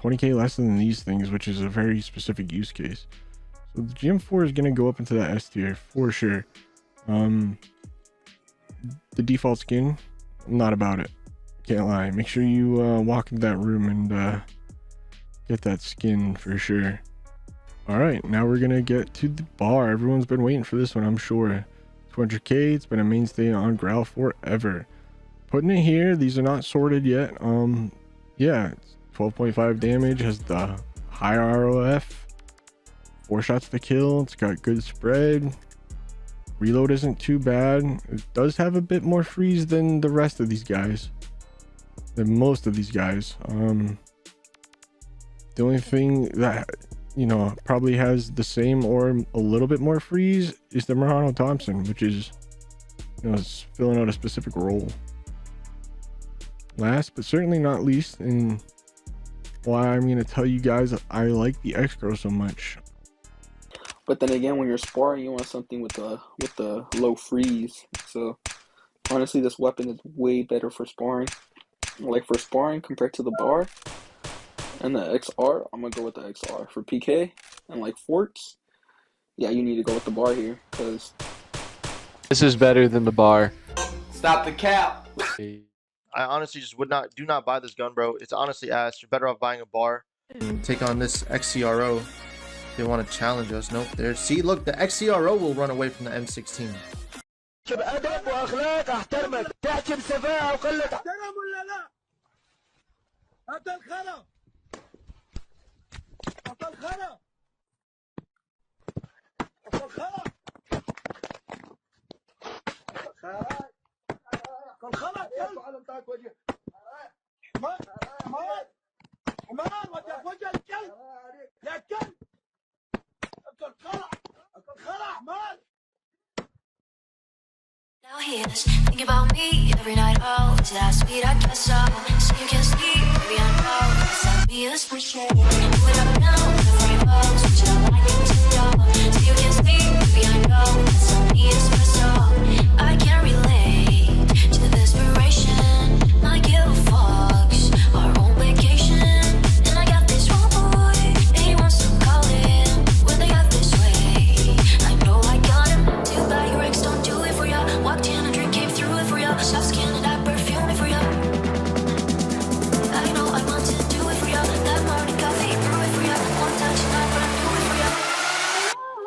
[SPEAKER 1] 20K less than these things, which is a very specific use case. So the GM4 is going to go up into that S tier for sure. The default skin, not about it. Can't lie. Make sure you walk into that room and get that skin for sure. All right, now we're gonna get to the bar. Everyone's been waiting for this one, I'm sure. 200K, it's been a mainstay on Growl forever. Putting it here, these are not sorted yet. Yeah, it's 12.5 damage, has the high ROF, 4 shots to kill, it's got good spread. Reload isn't too bad. It does have a bit more freeze than the rest of these guys, than most of these guys. The only thing that, you know, probably has the same or a little bit more freeze is the Marano Thompson, which is, you know, it's filling out a specific role. Last but certainly not least, and why I'm going to tell you guys I like the X-Crow so much.
[SPEAKER 2] But then again, when you're sparring, you want something with the low freeze. So honestly, this weapon is way better for sparring. Like for sparring compared to the bar and the XR, I'm gonna go with the XR. For PK and like forts, yeah, you need to go with the bar here because
[SPEAKER 3] this is better than the bar.
[SPEAKER 4] Stop the cap.
[SPEAKER 5] I honestly just do not buy this gun, bro. It's honestly ass. You're better off buying a bar. Take on this XCRO. They want to challenge us. Nope. There. See, look, the XCRO will run away from the M16.
[SPEAKER 6] Now here's think about me every night. Oh, is that sweet? I guess so. So you can sleep, baby. I know it's that me is for sure. Do it up now, the frame of switch it up like Nintendo. So you can sleep, baby. I know it's that me is for sure. I can't relate to the desperation. My guilt fogs our own vacation, and I got this one boy, and he wants to call him when they got this way. I know I got him. Too bad your ex don't do it for ya. Walked in, a drink came through it for ya. Soft skin and that perfume it for ya. I know I want to do it for ya. That morning coffee, brew it for ya. One touch and I run do it for ya.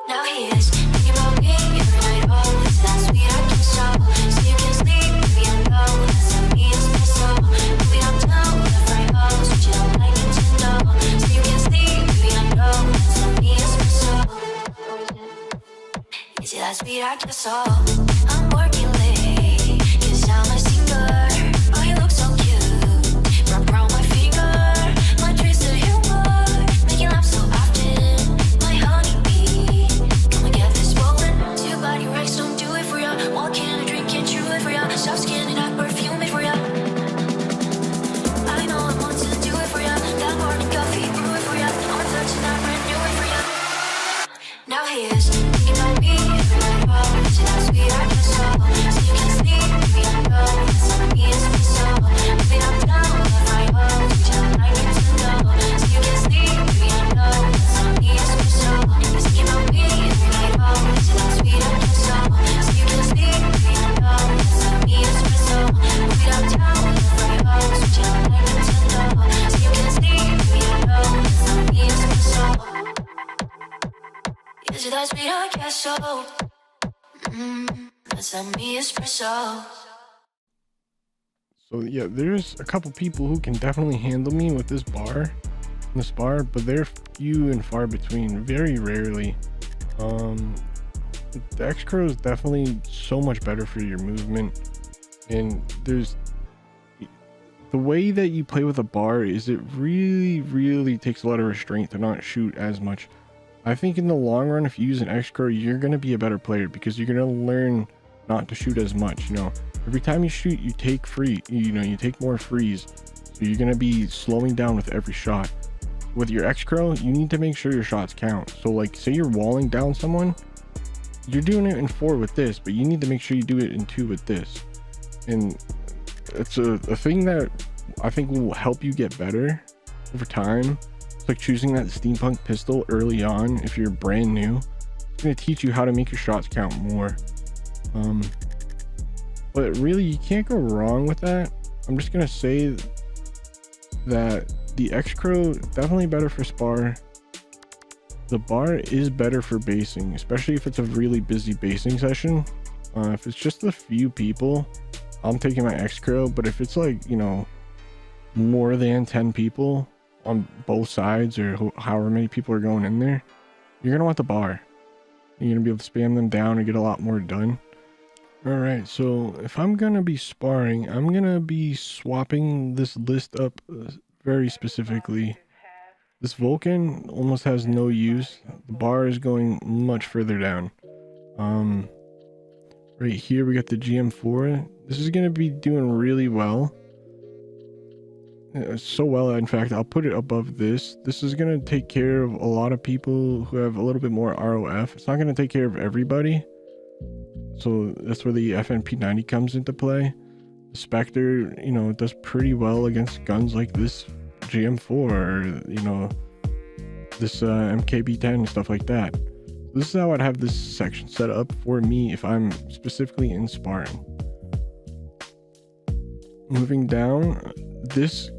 [SPEAKER 6] Now he is thinking about me every night. Oh, it's that sweet I can stop. So you can sleep, baby. I know that's how me is my soul. Moving uptown with a frame of switch it up like Nintendo. So you can sleep, baby. I know that's how me is my soul. Is it that sweet I can solve? I'm working late, cause I'm a singer. Oh, you look so cute, wrap around my finger. My twisted humor, making laugh so often. My honeybee, come and get this rolling. Too bad your ex don't do it for ya. Walk in and drink and chew it for ya. Soft skin and I perfume it for ya. I know I want to do it for ya. That morning coffee, brew it for ya. I'm a touch and I brand new it for ya. Now he is thinking about me every night. Oh, is it that sweet I can solve? So you can sleep, baby. I know that's how me is my soul. Moving up down with a frame of switch it up like Nintendo. So you can sleep, baby. I know that's how me is my soul. He's thinking about me every night. Oh, is it that sweet I can solve? So you can sleep, baby. I know that's how me is my soul. Moving up down with a frame of switch it up like Nintendo. So you can sleep, baby. I know that's how me is my soul. Is it that sweet I guess so? That's how me espresso.
[SPEAKER 1] So yeah, there's a couple people who can definitely handle me with this bar, but they're few and far between, very rarely. The X-Crow is definitely so much better for your movement, and there's the way that you play with a bar is it really takes a lot of restraint to not shoot as much. I think in the long run, if you use an X-Crow, you're going to be a better player because you're going to learn not to shoot as much. You know, every time you shoot, you take you take more freeze. So you're going to be slowing down with every shot. With your X-Crow, you need to make sure your shots count. So like, say you're walling down someone, you're doing it in 4 with this, but you need to make sure you do it in 2 with this. And it's a thing that I think will help you get better over time. Like choosing that steampunk pistol early on if you're brand new, it's going to teach you how to make your shots count more. But really, you can't go wrong with that. I'm just going to say that the X-Crow definitely better for spar. The bar is better for basing, especially if it's a really busy basing session. If it's just a few people, I'm taking my X-Crow. But if it's like, you know, more than 10 people on both sides, or however many people are going in there, you're gonna want the bar. You're gonna be able to spam them down and get a lot more done. All right, so if I'm gonna be sparring, I'm gonna be swapping this list up very specifically. This Vulcan almost has no use. The bar is going much further down. Right here we got the GM4. This is gonna be doing really well. so well. In fact, I'll put it above this. This is going to take care of a lot of people who have a little bit more ROF. It's not going to take care of everybody. So that's where the FNP90 comes into play. The Spectre, you know, does pretty well against guns like this GM4 or, you know, this MKB10 and stuff like that. This is how I'd have this section set up for me if I'm specifically in sparring. Moving down, this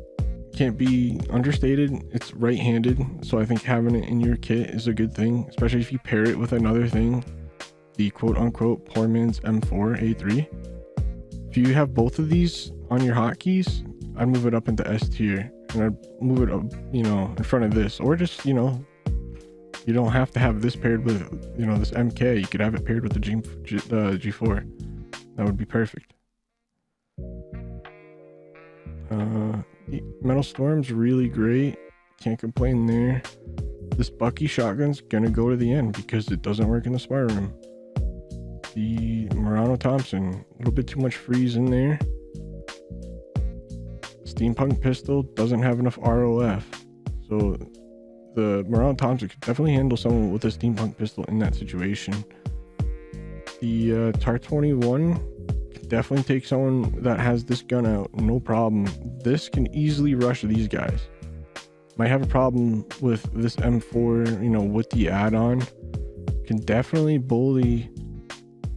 [SPEAKER 1] can't be understated. It's right-handed, so I think having it in your kit is a good thing, especially if you pair it with another thing, the quote-unquote poor man's M4A3. If you have both of these on your hotkeys, I'd move it up into S tier, and I'd move it up, you know, in front of this, or just, you know, you don't have to have this paired with, you know, this MK. You could have it paired with the G4. That would be perfect. Metal Storm's really great. Can't complain there. This Bucky shotgun's gonna go to the end because it doesn't work in the spar room. The Murano Thompson, a little bit too much freeze in there. Steampunk pistol doesn't have enough ROF, so the Murano Thompson could definitely handle someone with a steampunk pistol in that situation. The TAR-21 can definitely take someone that has this gun out, no problem. This can easily rush these guys. Might have a problem with this M4, you know, with the add-on. Can definitely bully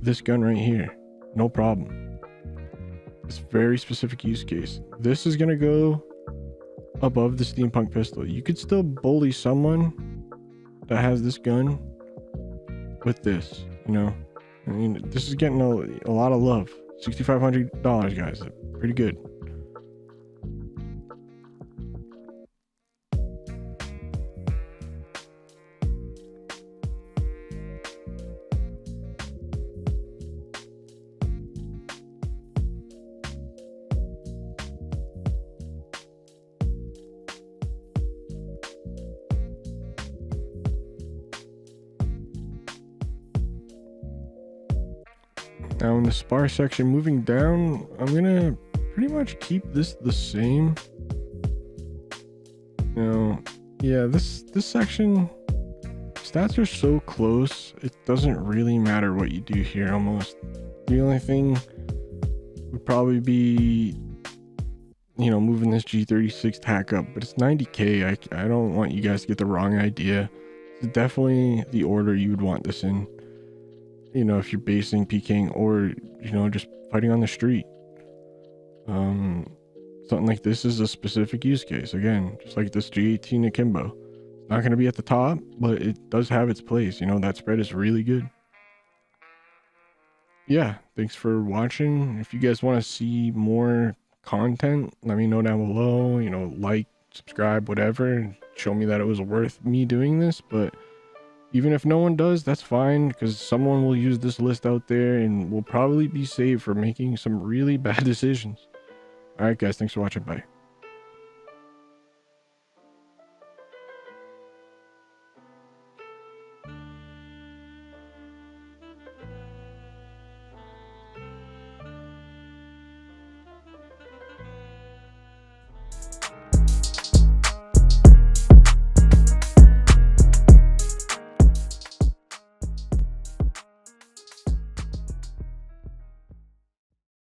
[SPEAKER 1] this gun right here, no problem. It's a very specific use case. This is gonna go above the steampunk pistol. You could still bully someone that has this gun with this, you know. I mean, this is getting a lot of love. $6,500, guys. Pretty good. Now in the spar section, moving down, I'm gonna pretty much keep this the same. Now, yeah, this section, stats are so close, it doesn't really matter what you do here almost. The only thing would probably be, you know, moving this G36 Tac up, but it's 90K. I don't want you guys to get the wrong idea. It's definitely the order you would want this in. You know, if you're basing, PKing, or, you know, just fighting on the street. Something like this is a specific use case. Again, just like this G18 Akimbo. It's not going to be at the top, but it does have its place. You know, that spread is really good. Yeah, thanks for watching. If you guys want to see more content, let me know down below. You know, like, subscribe, whatever. Show me that it was worth me doing this, but even if no one does, that's fine, because someone will use this list out there and will probably be saved for making some really bad decisions. All right, guys, thanks for watching. Bye.